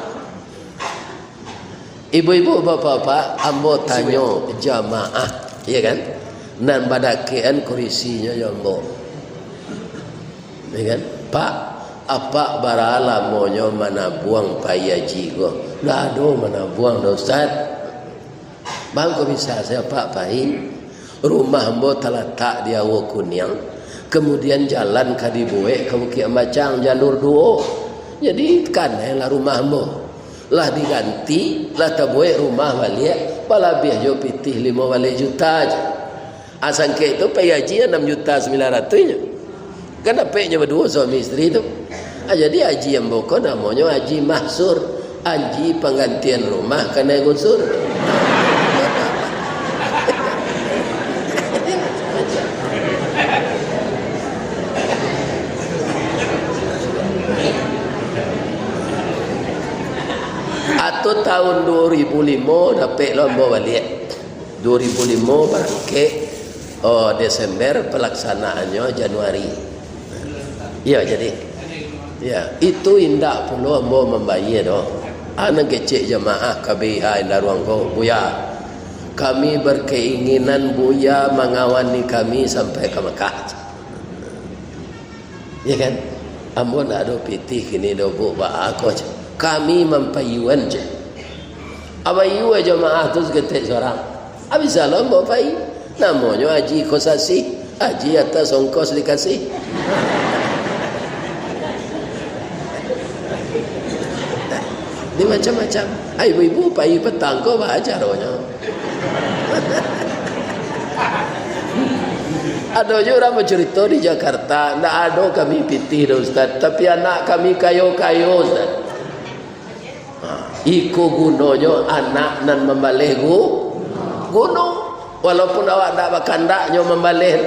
Ibu-ibu, bapak-bapak, ambo tanya jamaah, ya kan? Nan badakean kurisinya ambo. Ya kan? Pak, apa barala monyo mana buang payaji go? Dah do mana buang dah Ustaz. Bang ko bisa saya Pak Pahim. Rumah ambo terletak di Awo Kunyang. Kemudian jalan ke Dibuek ke Bukit Macang jalur duo. Jadi kan lah rumah ambo. Lah diganti, lah tabuek rumah balik, palabih jo pitih 5 balik juta aja. Asangke itu payaji 6.900.000 nya. Kan dapatnya berdua suami istri itu. Jadi haji yang boko namanya haji mahsur, haji penggantian rumah kena gusur. Atau tahun 2005 dapat lomba balik. 2005 bangkit Desember, pelaksanaannya Januari. Ya jadi. Ya, itu indah pula mau membayar doh. Anak kecil jemaah KBH Daruang ko Buya. Kami berkeinginan Buya mengawani kami sampai ke Mekah. Ya kan? Ambo nak ada pitih kini do bu ba aku. Kami mempayuan je. Abayu jemaah tu seketik seorang. Habis salam bawa pai. Namanya Haji Kosasi. Haji atas ongkos dikasih. Di macam-macam. Ibu-ibu pagi petang kau baca rohnya. Ada juga orang bercerita di Jakarta, ndak ada kami pitih dah Ustaz, tapi anak kami kayo-kayo Ustaz. Iko gunanya anak nan membalih gunung. Walaupun awak tak bakandaknya membalih,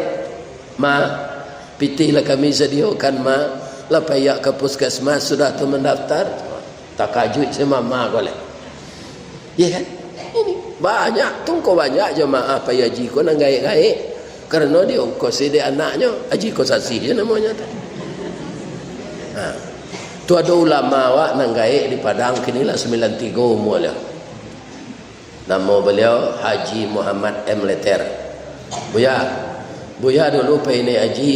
pitihlah kami sediakan lah payah ke puskesmas sudah tu mendaftar. Tak kajut sama boleh. Ya kan? Ini banyak, tunggu banyak jemaah payah jiko nang gaik-gaik. Kerana dia ongkos dia anaknya haji kosasi je namanya tu. Tu ada ulama awak nang gaik di Padang kini lah 93 umur dia. Nama beliau Haji Muhammad M. Leter. Buya dulu pergi haji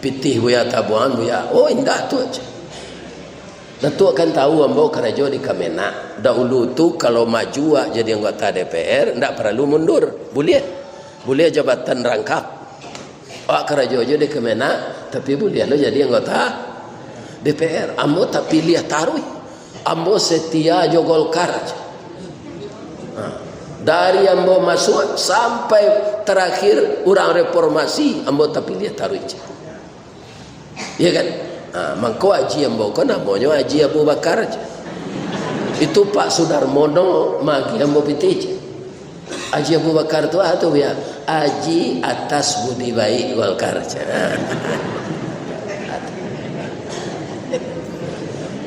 pitih buya tabuan buya. Oh indah tu aja. Datuk kan tahu ambo kerja di Kemenak. Dahulu tu kalau maju jadi anggota DPR ndak perlu mundur. Boleh jabatan rangkap. Awak kerja je di Kemenak, tapi boleh lo jadi anggota DPR. Ambo tak pilih tarui. Ambo setia jo Golkar. Dari ambo masuk sampai terakhir orang reformasi, ambo tak pilih tarui. Ya kan? Mangko haji ambo kan namanya Haji Abu Bakar aja. Itu Pak Sudarmono magi ambo pitih. Haji Abu Bakar tu ya haji atas budi baik Golkar.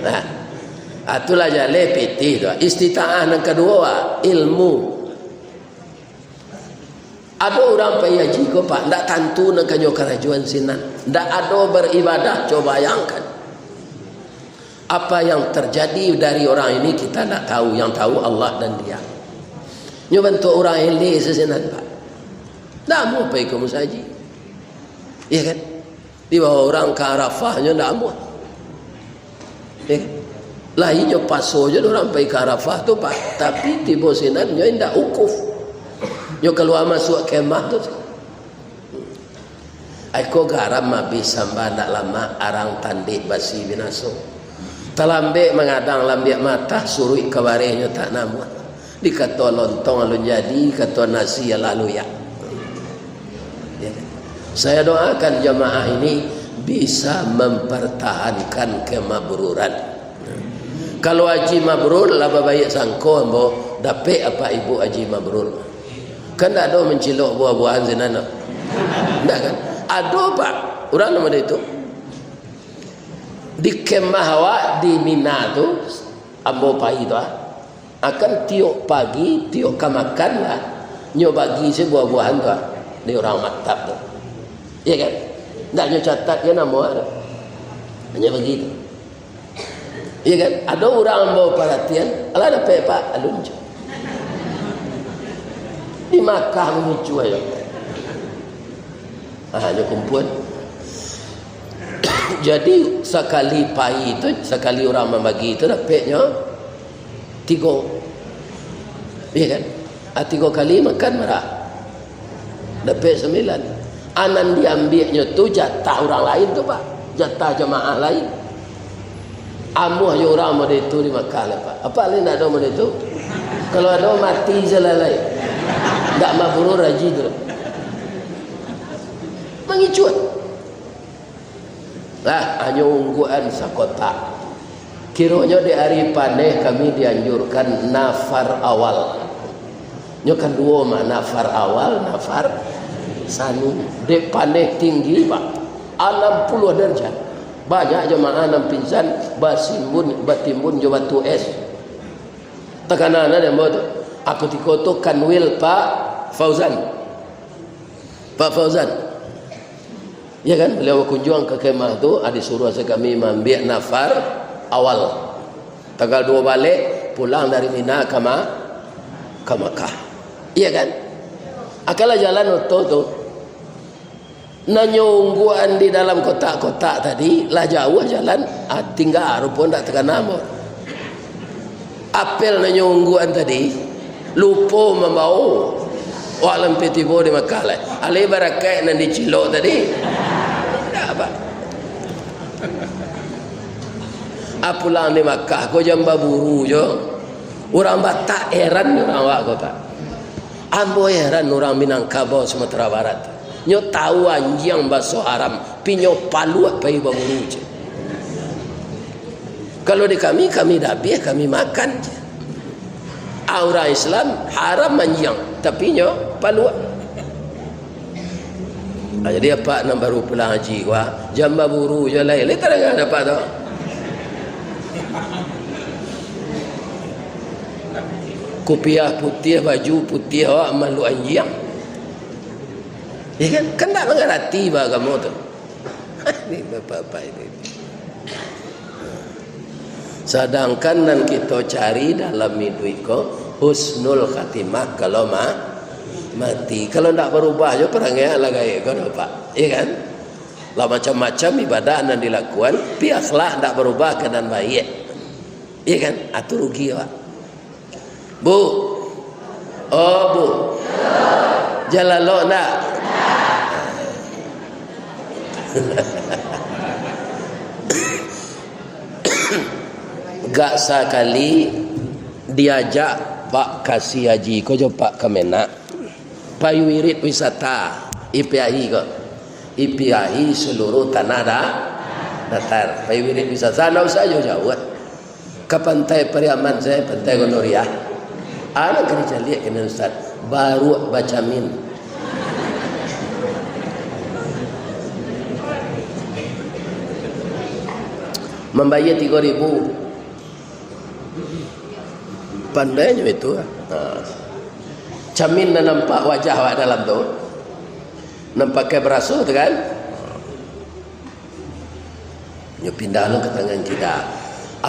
Nah, itulah jale pitih tu. Istitaah yang kedua ilmu. Ada orang payah jiko Pak ndak tantu nak kanyo kerajuan sinan. Ndak ada beribadah. Coba bayangkan. Apa yang terjadi dari orang ini kita tak tahu. Yang tahu Allah dan dia. Nyo bentuk orang elok sesinan Pak. Ndak mau pergi ke musaji. Iya kan? Di bawah orang ke Arafah nyo ndak mau. Ya kan? Lainnya paso je orang pergi ke Arafah tu Pak. Tapi tiba sinan nyo ndak ukuf. Nyo keluar masuk kemah tu. Aiko garam habis samba ndak lama arang tandik basi binaso. Talambek mengadang lambek mata surui kabarenya tak namuat. Dikata lontong alun jadi, kata nasi lalu ya. Saya doakan jemaah ini bisa mempertahankan kemabruran. Kalau haji mabrur lah baik sangko ambo dapat apa ibu haji mabrur. Kan ada mencilok buah-buahan zinana. Enggak kan? Ada Pak. Orang nama dia itu. Di kemah awak di Mina tu ambo pai tu akan tiok pagi tiok kamakan lah nyo bagi se buah-buahan tu ni orang maktab tu. Ya kan? Ndak nyo catat je nama ada. Hanya begitu. Ya kan? Ada orang ambo perhatian, ala dapat Pak alun je. Di Makkah mengicu aja. Hanya kumpul. Jadi sekali pai itu, sekali orang membagi itu dapatnya 3. Ya kan? 3 kali makan merah. Dapat 9. Anan diambilnya tu jatah orang lain tu Pak. Jatah jemaah lain. Amuh je orang model itu di Makkah lah Pak. Apa lain ada model itu? Kalau ada mati je lah lain. Tak mabrur haji tu. Mengicut. Lah hanya ungguan sakota. Kiranya di hari paneh kami dianjurkan nafar awal. Nyo kan dua mah nafar awal, nafar sani. Di paneh tinggi Pak. 60 derajat. Banyak jemaah nam pingsan batimbun jo batu es. Tekanan ada mod. Aku dikoto kanwil Pak Fauzan. Pak Fauzan. Ya kan beliau kunjung ke kemah tu ada suruh kami ambil nafar awal. Tanggal 2 balik pulang dari Mina ke Makkah. Iya kan? Akalah jalan oto tu. Nanyungguan di dalam kotak-kotak tadi lah jauh jalan tinggal pun tak tekan nama. Apel nanyungguan tadi lupa membawa walam petibo di Makkah lah. Ale barakai nan dicilok tadi. Tak apa. Pulang di Makkah kau jamba buru je. Orang Batak heran orang awak kau tak. Ambo heran orang Minangkabau Sumatera Barat. Nyo tahu anjing bahasa haram, pinyo palu apa ibu buru je. Kalau di kami dah biar kami makan je. Orang Islam haram anjing, tapi nyo palu. Jadi apa nak baru pulang haji gua, jamba buru je lain. Lepas tak dapat tu. Kopiah putih, baju putih awak malu anjing. Ya kan? Kan tak mengerti bah kamu tu. Ini apa-apa ini. Sedangkan nan kita cari dalam hidup itu husnul khatimah kalau mati. Kalau tak berubah je perangai ala gaya kau nampak. Ya kan? Lah macam-macam ibadah nan dilakukan, pi akhlak tak berubah ke dan baik. Ya kan? Atu rugi awak. Bu. Oh, Bu. Jalan lo nak. Gak sekali diajak Pak Kasih Haji kau jauh Pak Kemenak payu wirid wisata IPAI kok IPAI seluruh tanah datar payu wirid wisata nak usah jauh-jauh ke pantai Periaman saya pantai Gonoriah anak kerja lihat kena Ustaz baru baca min membayar 3.000 pandainya itu. Camin dan nampak wajah awak dalam tu. Nampak pakai berasuh tu kan. Nyo pindah lo ke tangan kita.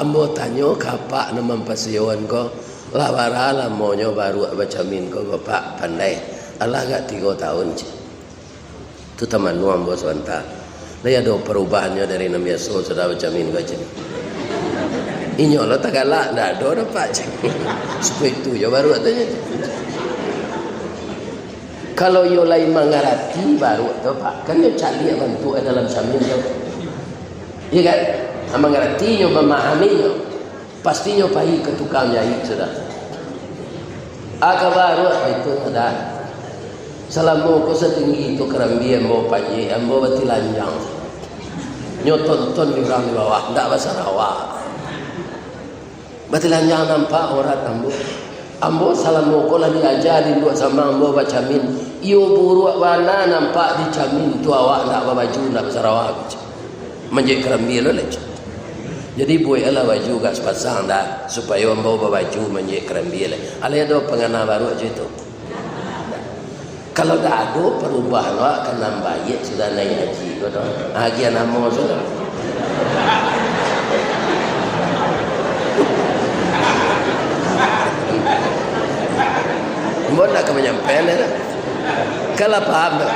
Ambo tanyo kapak nama pasioan ko. Lawara lamonyo baru baca min ko bapak pandai. Allah gak 3 tahun je. Tu teman nu ambo sebentar. Dia ada perubahannya dari Nabi Yasud sudah baca min ko je. Inyo lo tak galak dah ada dapat je. Supaya itu je baru katanya. Kalau yo lain mengerti baru tu Pak. Kan yo cari bantu dalam samin tu. Iya kan? Mengerti yo memahami yo. Pasti yo pergi ke tukang jahit sudah. Agak baru itu ada. Selama ko setinggi itu kerambi ambo panji ambo batilanjang. Nyo tonton di orang di bawah ndak bahasa Sarawak. Batilanjang nampak orang ambo salam moko lah diajarin dua sama ambo baca min. Iyo buruk mana nampak di camin tu awak ndak baju ndak Sarawak. Menjadi kerambi lo leh. Jadi boy ala baju gak sepasang dah supaya ambo baju menjadi kerambi leh. Ala ada pengana baru aja itu. Kalau dah ada perubahan awak akan nambah ya sudah naik haji tu dah. Haji namo sudah. Mbok nak menyampaikan dah. Kalau paham tak?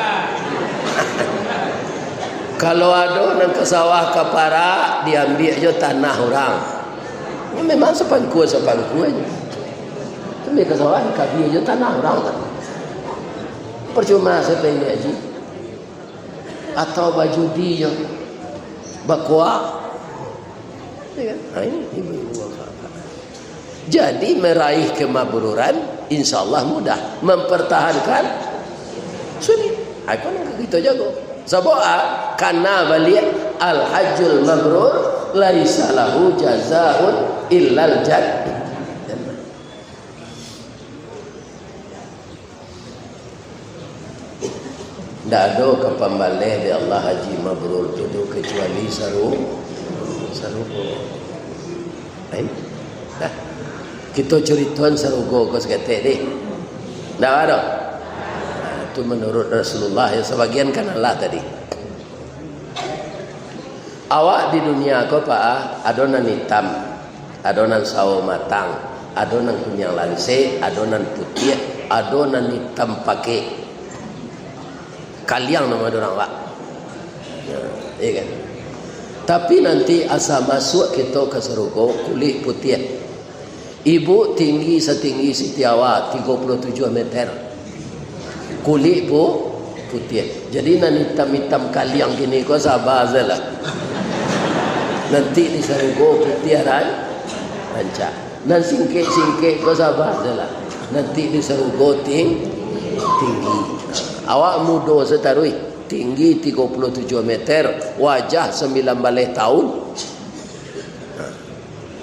Kalau ada nang ke sawah ke para diambil je tanah orang. Ya memang sepangku aja. Tapi ke sawah dikabir je tanah orang tak. Percuma saya pergi haji. Atau baju di je. Bakwa. Ya kan? Ini ibu-ibu apa. Jadi meraih kemabruran insyaallah mudah, mempertahankan sunni. Aku nak kita jago. Sebab karena balik al hajjul mabrur laisa lahu jazaa'un illal jannah. Tak ada kepambalih di Allah haji mabrur itu kecuali saru. Dah. Kita cerituan sarugo kau seketik ni. Tak ada. Itu menurut Rasulullah yang sebagian kan Allah tadi. Awak di dunia kau pak adonan hitam, adonan sawo matang, adonan kunyang lanse, adonan putih, adonan hitam pakai kaliang nama orang pak. Ya kan? Tapi nanti asal masuk kita ke sarugo kulit putih. Ibu tinggi setinggi Siti Awak 37 meter. Kulit pun putih. Jadi nan hitam-hitam kaliang gini kau sabar sajalah. Nanti di sarugo putih rancak. Nan singkek kau sabar je lah. Nanti di sarugo tinggi. Awak muda setarui tinggi 37 meter, wajah 19 tahun.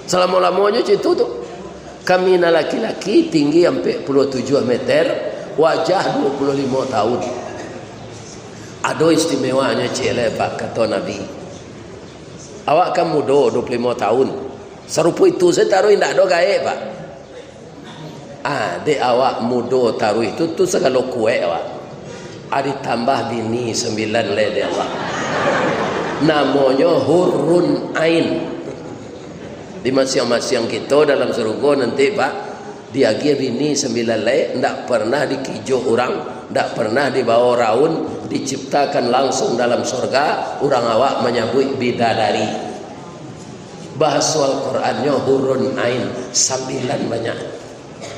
Selama-lamanya itu tu. Kami laki-laki tinggi 47 meter, wajah 25 tahun. Ada istimewanya cile Pak kata Nabi. Awak kan muda 25 tahun. Serupa itu saya taruh tidak ada gaya Pak. Dek awak muda taruh itu tu segala kue awak. Ditambah bini 9 le dia awak. Namanya hurun ain. Di masing-masing kita dalam surga nanti Pak, dia bini 9 le, tidak pernah dikijo orang, tidak pernah dibawa raun, diciptakan langsung dalam surga. Orang awak menyebut bidadari. Bahasa Al-Qurannya hurun ain 9 banyak.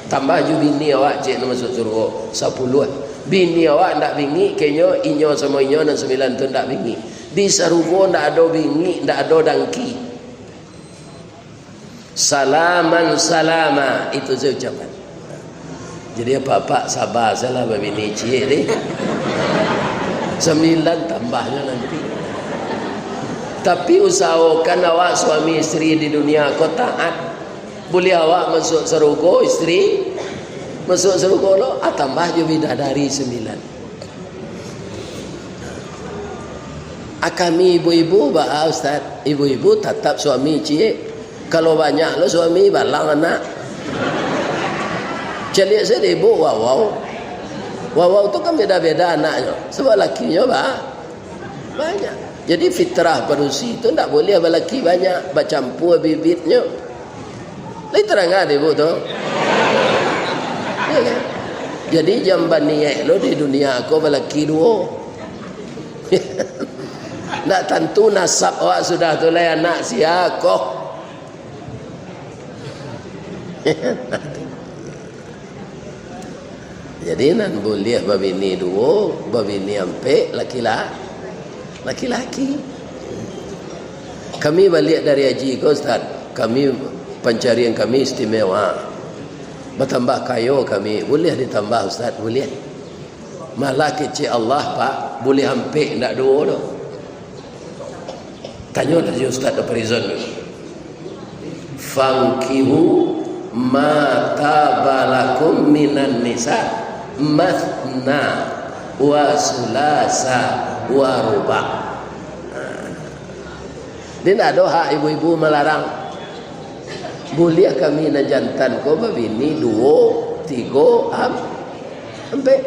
Tambah ju bini awak cik masuk surga 10. Bini awak tidak bingi, kayaknya inyo sama inyo dan 9 tu tidak bingi. Di surga tidak ada bingi, tidak ada dangki. Salaman salama itu saya ucapkan. Jadi apa-apa sabar salah bini cik ni. 9 tambahnya nanti. Tapi usahakan awak suami isteri di dunia kau taat. Boleh awak masuk surga isteri masuk surga lo, tambah je bidadari 9. Kami ibu-ibu Ustaz, ibu-ibu tetap suami cik. Kalau banyak lo suami balang anak. Celiak saya ibu wow tu kan beda-beda anaknya. Sebab lakinya banyak. Jadi fitrah manusia itu tak boleh lelaki banyak bercampur bibitnya. Lai terang ada ibu tu. Ya kan? Jadi jamban niat lo di dunia aku lelaki 2. Tak tentu nasab awak sudah tu lai anak siapa. Jadi nan boleh babini 2, babini ampe laki-laki. Kami balik dari haji ke Ustaz. Kami pencarian kami istimewa. Bertambah kayo kami. Boleh ditambah Ustaz? Boleh. Malah kecil Allah Pak. Boleh ampe tak 2 tu. Tanya dari Ustaz ke prison. Fankihu ma tabalakum minan nisa mathna wa sulasa wa ruba. Dia tak ada hak ibu-ibu melarang. Boleh kami nak jantan ko babini 2, 3 sampai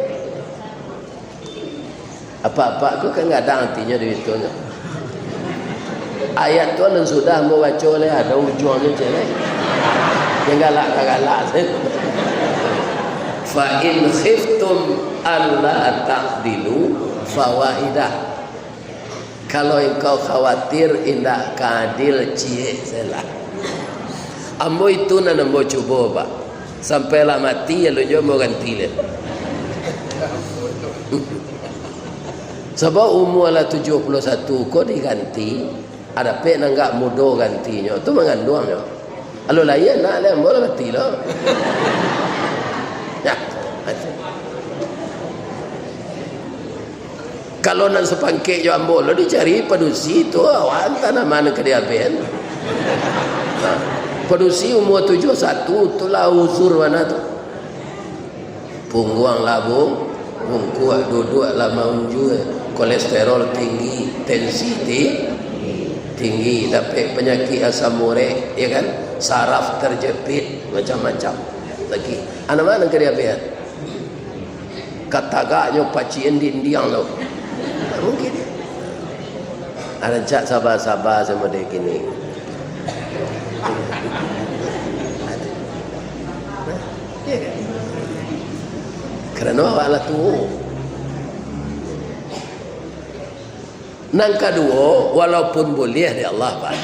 apa-apa ko kan enggak ada artinya di itu. Ayat tu nan sudah mau baca oleh ada ujungnya celek. Yang galak fa in khiftum alla ta'dilu fawaidah. Kalau engkau khawatir indah keadil cie selah. Ambo itu nan ambo cuba Pak. Sampailah mati ya lo mau ganti le. Sebab umur lah 71 kau diganti. Ada pe enggak mudah gantinya. Tu mengandungnya. Kalau lain nak le boleh mati lah. Ya. Kalau nak sepangkek jo ambo lo dicari padusi tu awan tanah mana ke dia ben. Padusi umur 71 tu lah uzur mana tu. Pungguang labung, bungkuak duduk lama unju, kolesterol tinggi, tensi tinggi, dapat penyakit asam urat, ya kan? Saraf terjepit macam-macam. Lagi. Anak mana ke dia ben? Katagaknya pacien dindiang lo. Tak mungkin. Ada cak sabar-sabar sama dia kini. Ya kan? Kerana awaklah tu. Nang kedua, walaupun boleh di Allah Pak,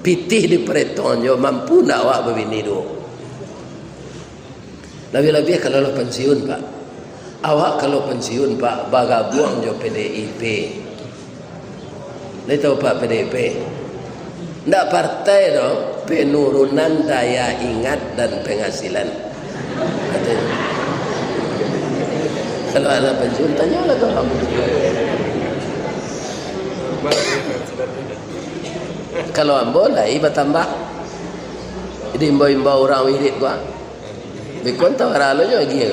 pitih di peretonyo mampu nak awak berbini 2. Lebih-lebih kalau lo pensiun Pak. Awak kalau pensiun Pak, bagabung jo PDIP. Dia tahu Pak PDIP? Ndak partai dong, penurunan daya ingat dan penghasilan. Katanya. Kalau ada pensiun, tanyalah ke kamu. Kalau ambo lah, iba tambah. Jadi imbau-imbau orang wirid gua. Bikon tahu ralo jo lagi ya.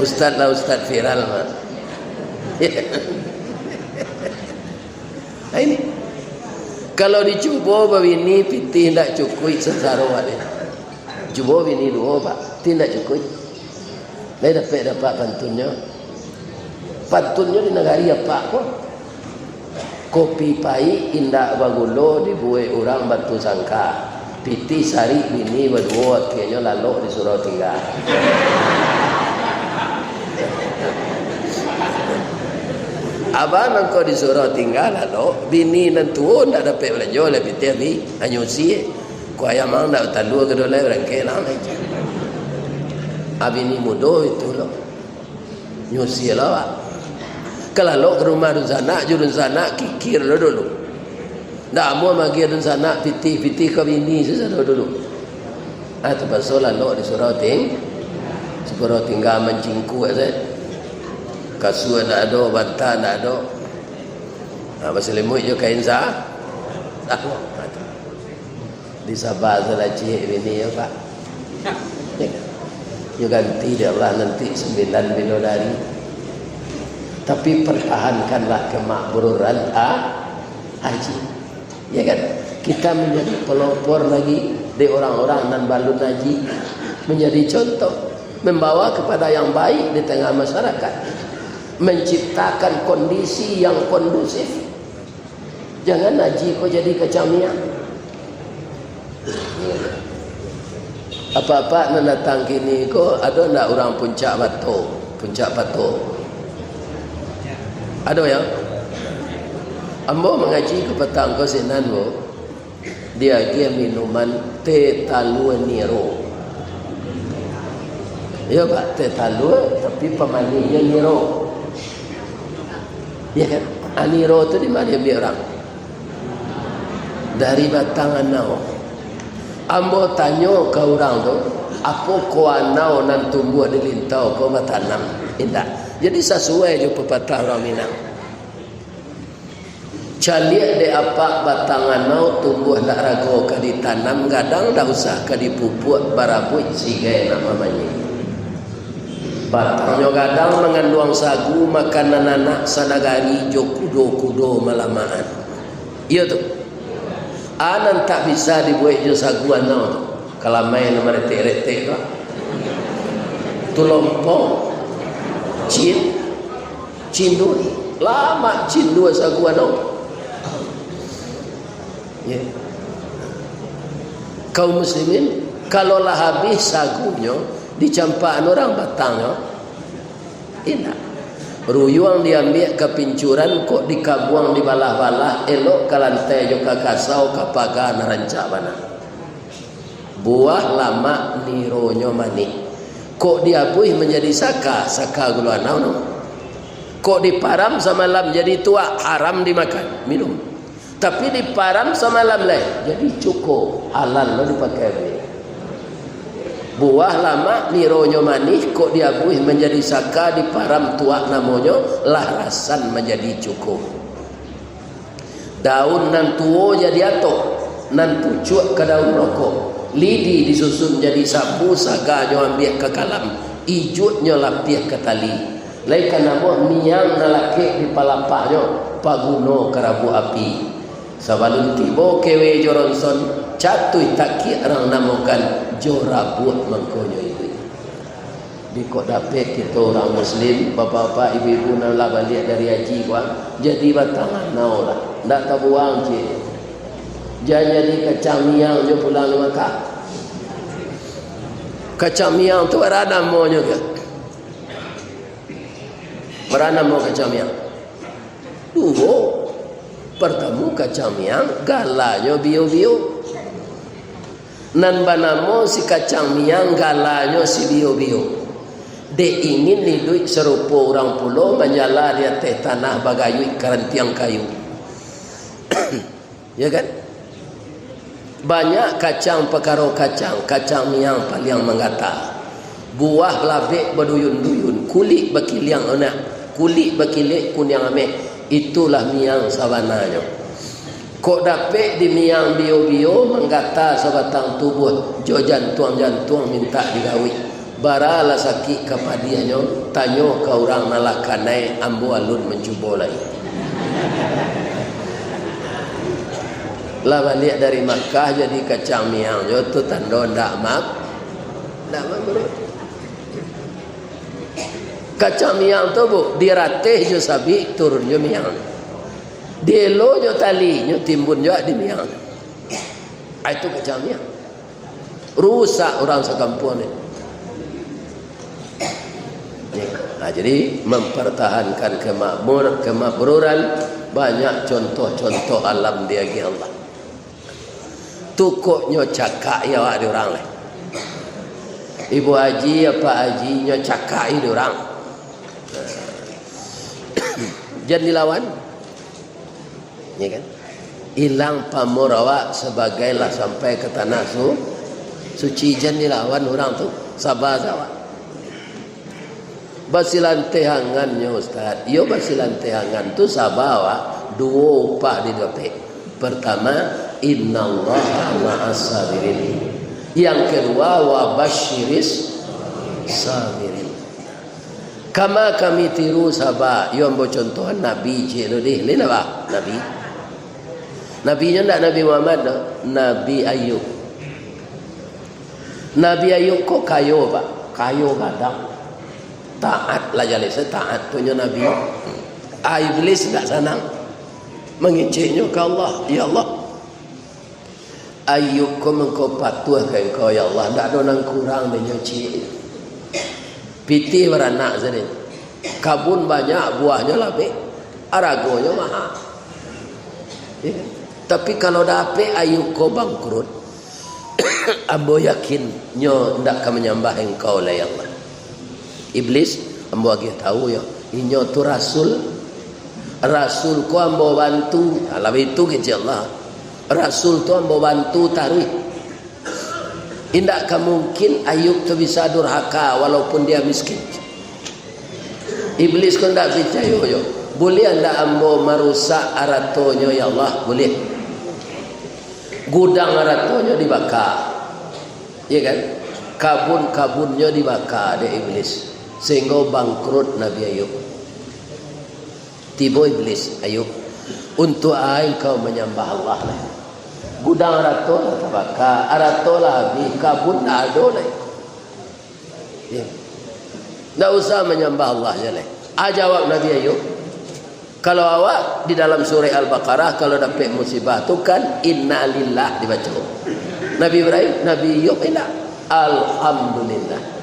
Ustaz lah ustaz viral mah. Ini kalau dicuba bini piti tidak cukup sesaru ada. Cuba bini dua pak, tidak cukup. Lai dapat pantunnya. Pantunnya di negara apa kok? Kopi pai indah bagulo dibuat orang batu sangka. Piti sari bini berdua kayaknya lalu disuruh tinggal. Abang engkau disuruh tinggal lalu bini dan tua ndak dapat belanja oleh piti abi anyusi. Ku ayam mang ndak talu ke dole orang kena aja. Abi ni mudo itu loh. Nyusi lah pak. Kalau lo ke rumah dun sana, jurun sana kikir lo dulu. Ndak mau magi dun sana piti ke bini sesa dulu. Atau pasola lo disuruh tinggal mencingku aja. Kasut nak ada, bantal nak ada. Berselimut je kain sah. Di Sabah salah cik bini ya pak. You ganti dia lah nanti 9 bidadari. Tapi pertahankanlah kemakmuran haji. Ya kan? Kita menjadi pelopor lagi di orang-orang dan balun haji, menjadi contoh, membawa kepada yang baik di tengah masyarakat, menciptakan kondisi yang kondusif. Jangan haji kau jadi kecamian. Apa-apa nak datang kini kau ada ndak orang puncak batu? Ada ya? Ambo mengaji ke petang kau sinan bo. Dia minuman teh talua niro. Ya pak, teh talua tapi pemaninya niro. Ya kan? Niro tu di mana dia orang? Dari batang anau. Ambo tanya ke orang tu, apa kau anau nan tumbuh di lintau kau bertanam? Indah. Jadi sesuai je pepatah orang Minang. Caliak de apa batang anau tumbuh nak rago ka ditanam gadang dah usah ka dipupuk barabut sigai namanya. Batangnya gadang mengandung sagu makanan anak sanagari jo kudo malamaan. Iya tu. Anan tak bisa dibuat jo sagu anau tu. Kalau main nama retek-retek tu. Tu lompong cindu lama cindu sagu anau. Ya. Kaum muslimin kalaulah habis sagunya dicampakkan orang batangnya indah. Ruyuang diambil ke pincuran kok dikabuang di balah-balah elok ke lantai juga kasau ke pagar narancak mana. Buah lama nironyo manik. Kok diabuih menjadi saka gula anau. Kok diparam semalam jadi tua haram dimakan minum. Tapi diparam semalam lain jadi cukup halal lo dipakai ni. Buah lama nironyo manis kok diabuih menjadi saka diparam tua namanya lah rasan menjadi cukup. Daun nan tuo jadi atok nan pucuk ke daun rokok. Lidi disusun jadi sapu saganyo ambil ke kalam. Ijutnya lapih ke tali. Lain kan nama niang nalake di palapahnya paguno kerabu api. Sabalun tibo kewe joronson catuy taki orang namakan jorabut mangkonyo itu. Di kok dapet kita orang muslim, bapak-bapak, ibu-ibu nak balik dari haji kuan, jadi batangan nau lah. Ndak tabuang je. Jangan jadi kacamiang je pulang di Makkah. Kacamiang tu berada monya ke? Berada mau kacamiang. Pertama kacamiang galanyo bio-bio. Nan banamo si kacamiang galanyo si bio-bio. Dia ingin ni duit serupa orang pulau menyala di atas tanah bagayui kerantiang kayu. Ya kan? Banyak kacang perkara kacang miang paling menggata. Buah labik berduyun-duyun, kulit berkiliang anak, kulit berkilik kuning ameh. Itulah miang sabananya. Kok dapat di miang bio-bio menggata sebatang tubuh, jo jantung-jantung minta digawi. Baralah sakit kepadianya, tanya ke orang nalakanai ambo alun mencuba lagi. Lah balik dari Makkah jadi kacang miang jo tu tanda ndak mak. Ndak bro. Kacang miang tu bu diratih jo sabi turun jo miang. Delo jo tali nyo timbun jo di miang. Itu kacang miang. Rusak orang sekampung ni. Nah, jadi mempertahankan kemakmuran banyak contoh-contoh alam dia bagi Allah. Tukuknya cakak ya ada orang lain. Ibu haji apa hajinya cakak ada orang. Jangan dilawan. Ya kan? Hilang pamor awak sebagailah sampai ke tanah suci, jangan dilawan orang tu. Sabar awak. Basilantehangannya Ustaz. Yo basilantehangan tu sabawa dua upah di dapat. Pertama, innallaha ma'as sabirin. Yang kedua, wa basyiris sabirin. Kama kami tiru sabar. Yo ambo contohan Nabi je deh. Lena ba? Nabi. Nabinya ndak Nabi Muhammad no? Nabi Ayub. Nabi Ayub kok kayo ba? Kayo gadang. Taat lah jalan taat punya Nabi. Iblis tak senang mengiciknya ke Allah. Ya Allah, Ayub kau mengkau patuh ke engkau ya Allah. Tak ada orang kurang menyuci. Piti beranak jadi. Kabun banyak buahnya lebih. Aragonya mahal. Ya. Tapi kalau dapat Ayub kau bangkrut, ambo yakin nyo ndak akan menyembah engkau lah ya Allah. Iblis ambo bagi tahu ya, inyo tu rasul ku ambo bantu. Kalau itu ke Allah, rasul tu ambo bantu taruh. Indak mungkin Ayub tu bisa durhaka walaupun dia miskin. Iblis ku ndak percaya yo. Boleh anda ambo merusak aratonyo ya Allah, boleh. Gudang aratonyo dibakar. Ya kan? Kabun-kabunnya dibakar oleh iblis. Sehingga bangkrut Nabi Ayub. Tiba iblis Ayub, untuk air kau menyembah Allah lah. Gudang arato lah terbakar, arato lah habis, kabun tak ada lah. Ya. Tak usah menyembah Allah je lah. Jawab Nabi Ayub, kalau awak di dalam surah Al-Baqarah kalau dapat musibah tu kan inna lillah dibaca. Nabi Ibrahim, Nabi Ayub inna alhamdulillah.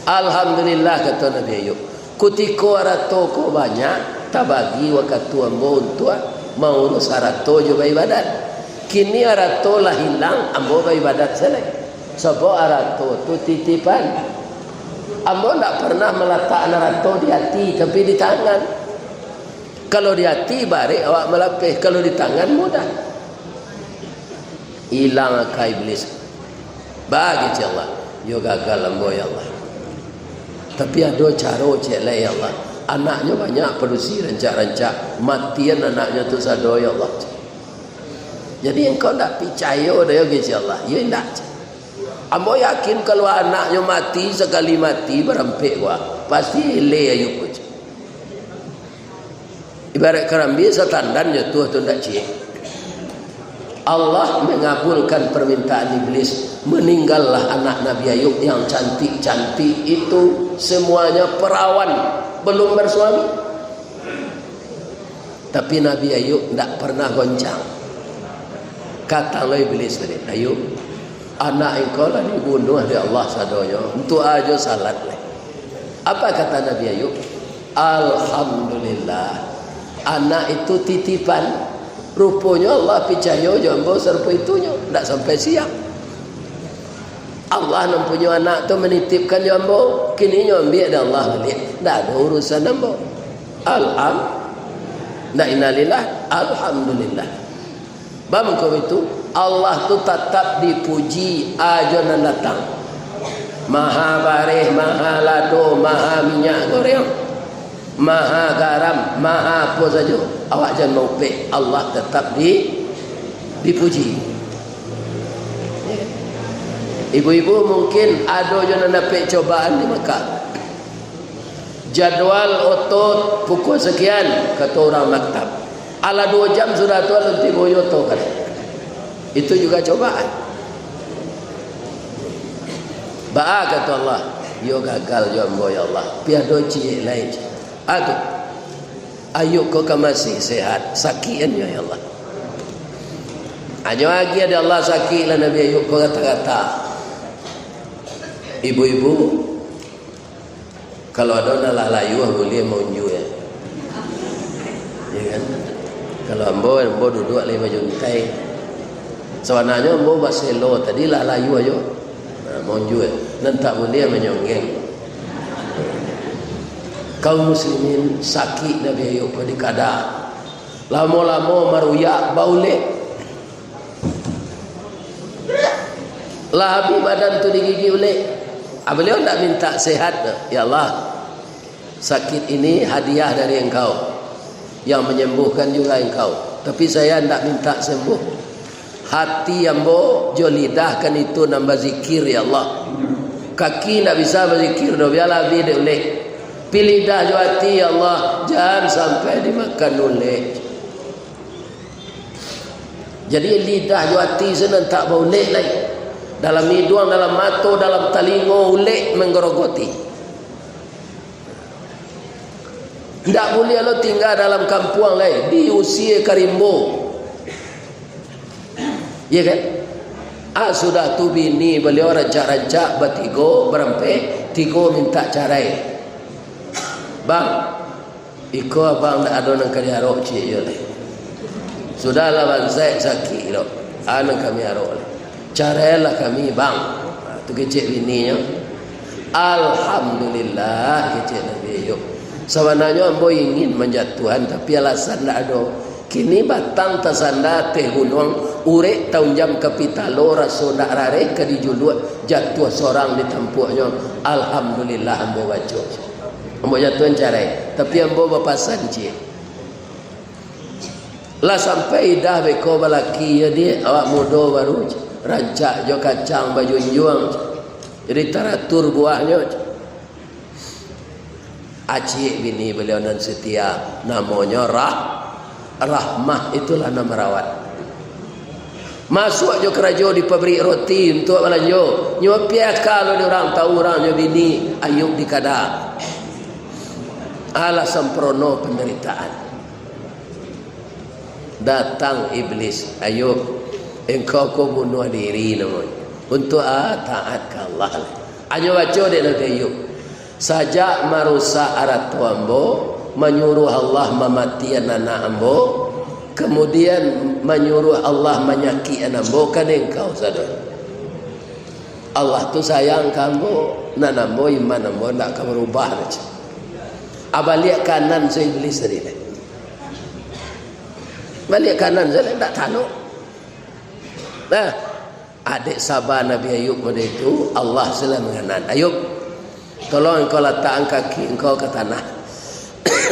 Alhamdulillah kata Nabi Ayub. Kutiko arato ko banyak tabagi wakatu ambo untuk mau urus arato jo ibadat. Kini arato lah hilang ambo ibadat selesai. Sebab arato tu titipan. Ambo tak pernah meletak arato di hati tapi di tangan. Kalau di hati barik awak melapih, kalau di tangan mudah. Hilang ke iblis. Bagi Allah. Yo gagal ambo ya Allah. Tapi ada cara celai ya Allah. Anaknya banyak produksi rancak-rancak. Matian anaknya tu sado ya Allah. Jadi engkau tak percaya dia ya Allah. Ya tidak. Ambo yakin kalau anaknya mati sekali mati berampik gua. Pasti le Ayub. Ibarat kerambi setandan je tu tak cik. Allah mengabulkan permintaan iblis. Meninggallah anak Nabi Ayub yang cantik-cantik itu, semuanya perawan, belum bersuami. Tapi Nabi Ayub tidak pernah goncang. Kata iblis tadi, Ayub, anak engkau lah dibunuh oleh Allah sadonya. Untuk aja salat lah. Apa kata Nabi Ayub? Alhamdulillah. Anak itu titipan. Rupanya Allah percaya jambo serpa itunya. Tak sampai siang. Allah mempunyai anak tu menitipkan jambo, kini ambil dah Allah balik. Tak ada urusan jambo. Alhamdulillah. Bangko itu Allah tu tetap dipuji aja nan datang. Maha barih, maha lado, maha minyak goreng, maha garam, maha apa saja. Awak jangan mau pek. Allah tetap dipuji. Ibu-ibu mungkin ada je nak dapat cobaan di Mekah. Jadual otot pukul sekian kata orang maktab. Ala 2 jam sudah tu nanti boyoto kan. Itu juga cobaan. Ba'a kata Allah, yo gagal jambo ya Allah. Piado cie lain. Aduh. Ayo kau masih sehat, sakian ya Allah. Aja lagi ada Allah sakit lah Nabi Ayub kau kata-kata. Ibu-ibu kalau ada nak layu boleh monju ya. Ya kan? Kalau ambo duduk le baju juntai. Sebenarnya ambo baselo tadi lah layu aja. Monju ya. Nan tak boleh menyonggeng. Kaum muslimin sakit Nabi Ayub di kada. Lama-lama maruyak baulek. Lah habis badan tu digigit oleh. Beliau tak minta sehat. Ya Allah, sakit ini hadiah dari engkau. Yang menyembuhkan juga engkau. Tapi saya tak minta sembuh. Hati ambo jo lidahkan itu nambah zikir ya Allah. Kaki tak bisa berzikir dah biarlah dia oleh. Pilih dah jo hati ya Allah, jangan sampai dimakan oleh. Jadi lidah jo hati senang tak boleh lagi. Dalam hidung, dalam mata, dalam telinga ulek menggerogoti. Tidak boleh lo tinggal dalam kampung lain di usia karimbo. Ya kan? Sudah tu bini beliau rancak-rancak bertiga berempat, 3 minta carai. Bang, iko abang tak ada nang kali arok cik je le. Sudahlah bang saya sakit lo. Nang kami arok le. Carailah kami bang. Tu kecik bininya. Alhamdulillah kecik Nabi Ayub. Sebenarnya ambo ingin menjatuhan tapi alasan tak ada. Kini batang tasanda teh gunung urek tahun jam kapitalo raso nak rare ke dijuluk jatuh seorang di tampuknya. Alhamdulillah ambo baca. Ambo jatuhan carai. Tapi ambo bapasan cik. Lah sampai dah beko balaki ya dia awak muda baru rancak jo kacang baju juang. Jadi teratur buahnya. Acik bini beliau nan setia namanya Rahmah, itulah nama rawat. Masuk jo kerja di pabrik roti untuk belanja. Nyopia kalau dia orang tahu orangnya bini Ayub di kada. Ala sempurna penderitaan. Datang iblis, Ayub, engkau kau bunuh diri namanya. Untuk taat ke Allah. Ayo baca dia Nabi Ayub. Sajak marusak aratu ambo, menyuruh Allah mematikan anak ambo, kemudian menyuruh Allah menyakiti anak ambo, kan engkau sadar. Allah tu sayang kambo, nan ambo iman ambo tak akan berubah aja. Abalik kanan saya iblis tadi. Balik kanan saya tak tahu. Nah, adik sabar Nabi Ayub pada itu Allah sila menganan. Ayub, tolong engkau letakkan kaki engkau ke tanah.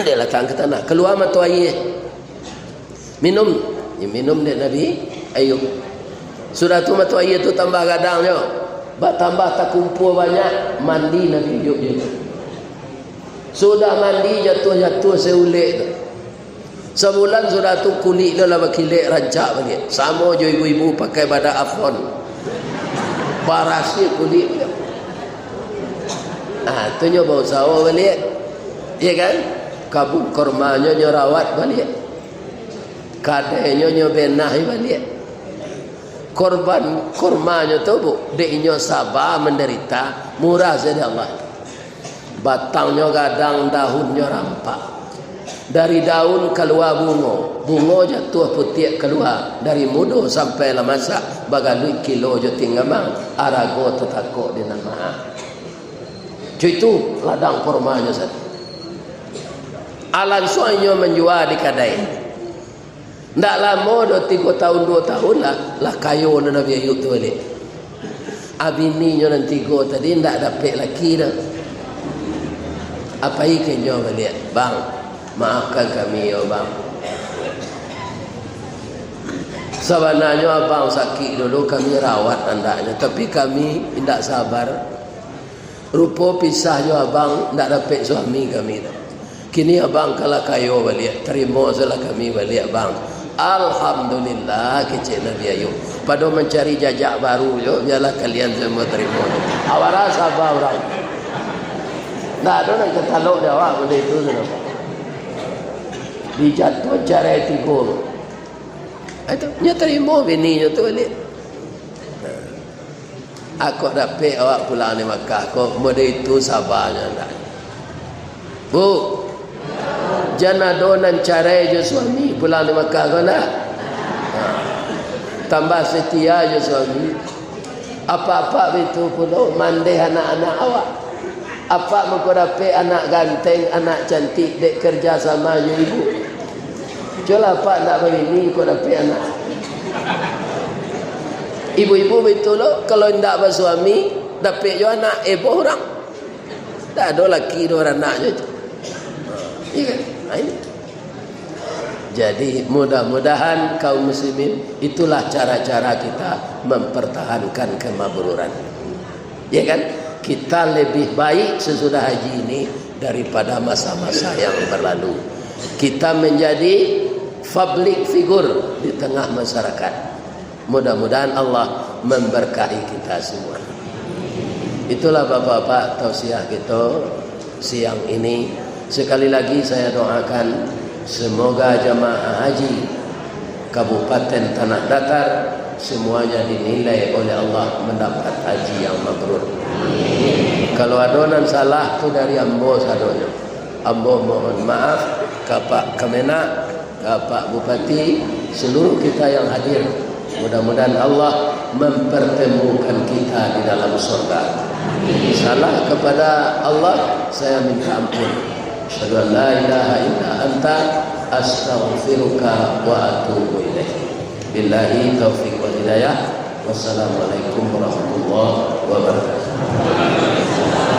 Dia letakkan ke tanah. Keluar mata air. Minum. Ya, minum dia Nabi Ayub. Sudah tu mata air tu tambah gadangnya. Tambah tak kumpul banyak. Mandi Nabi Ayub juga. Sudah mandi jatuh-jatuh seulik tu. Sebulan sudah tu kulit dia lah berkilik rancak balik. Sama je ibu-ibu pakai badak afon. Barasnya kulit dia. Tu nyo bau sawo balik. Ya kan? Kabuk kormanya nyo rawat balik. Kadenya nyo benah balik. Korban kormanya tu bu, dek nyo sabar menderita, murah saja Allah. Batangnya gadang, daunnya rampak. Dari daun keluar bunga. bunga jatuh putih keluar dari mudo sampai lah masak bagai kilo je tinggal bang arago tetakok di nama itu ladang kurmanya satu alan suanya menjual di kedai ndak lama dah 3 tahun 2 tahun lah kayu na Nabi Ayub tu balik abininya nanti go tadi ndak dapat laki dah apa ikannya balik bang maafkan kami ya bang sebenarnya abang sakit dulu kami rawat andaknya tapi kami tidak sabar rupa pisahnya abang tidak dapat suami kami kini abang kalau kayo balik terima salah kami balik abang alhamdulillah kecil Nabi Ayub pada mencari jajak baru yo biarlah kalian semua terima awal sabar orang tak ada nak ketaluk dia awak benda itu dijatuh cara tiga itu nya terima bininya tu balik aku dapat awak pulang di Makkah kau benda itu sabarnya tak bu jangan adonan cara je suami pulang di Makkah kau nak tambah setia je suami apa-apa itu pula mandeh anak-anak awak apa muka dapat anak ganteng anak cantik dek kerja sama je ibu jual apa nak begini kau dapat anak ibu-ibu betul loh kalau tidak bersuami dapat je anak ibu orang tak ada laki ada anak je iya kan ini jadi mudah-mudahan kaum muslimin itulah cara-cara kita mempertahankan kemabruran ya kan kita lebih baik sesudah haji ini daripada masa-masa yang berlalu kita menjadi public figure di tengah masyarakat mudah-mudahan Allah memberkahi kita semua itulah bapak-bapak tausiah kita siang ini sekali lagi saya doakan semoga jamaah haji Kabupaten Tanah Datar semuanya dinilai oleh Allah mendapat haji yang mabrur. Kalau adonan salah tu dari ambo sadonya. Ambo mohon maaf ke Pak Kemenak, ke Pak Bupati, seluruh kita yang hadir. Mudah-mudahan Allah mempertemukan kita di dalam surga. Salah kepada Allah saya minta ampun. Asyhadu an la ilaha illa anta astaghfiruka wa atubu ilaik. Billahi taufiq wal hidayah. Wassalamualaikum warahmatullahi wabarakatuh.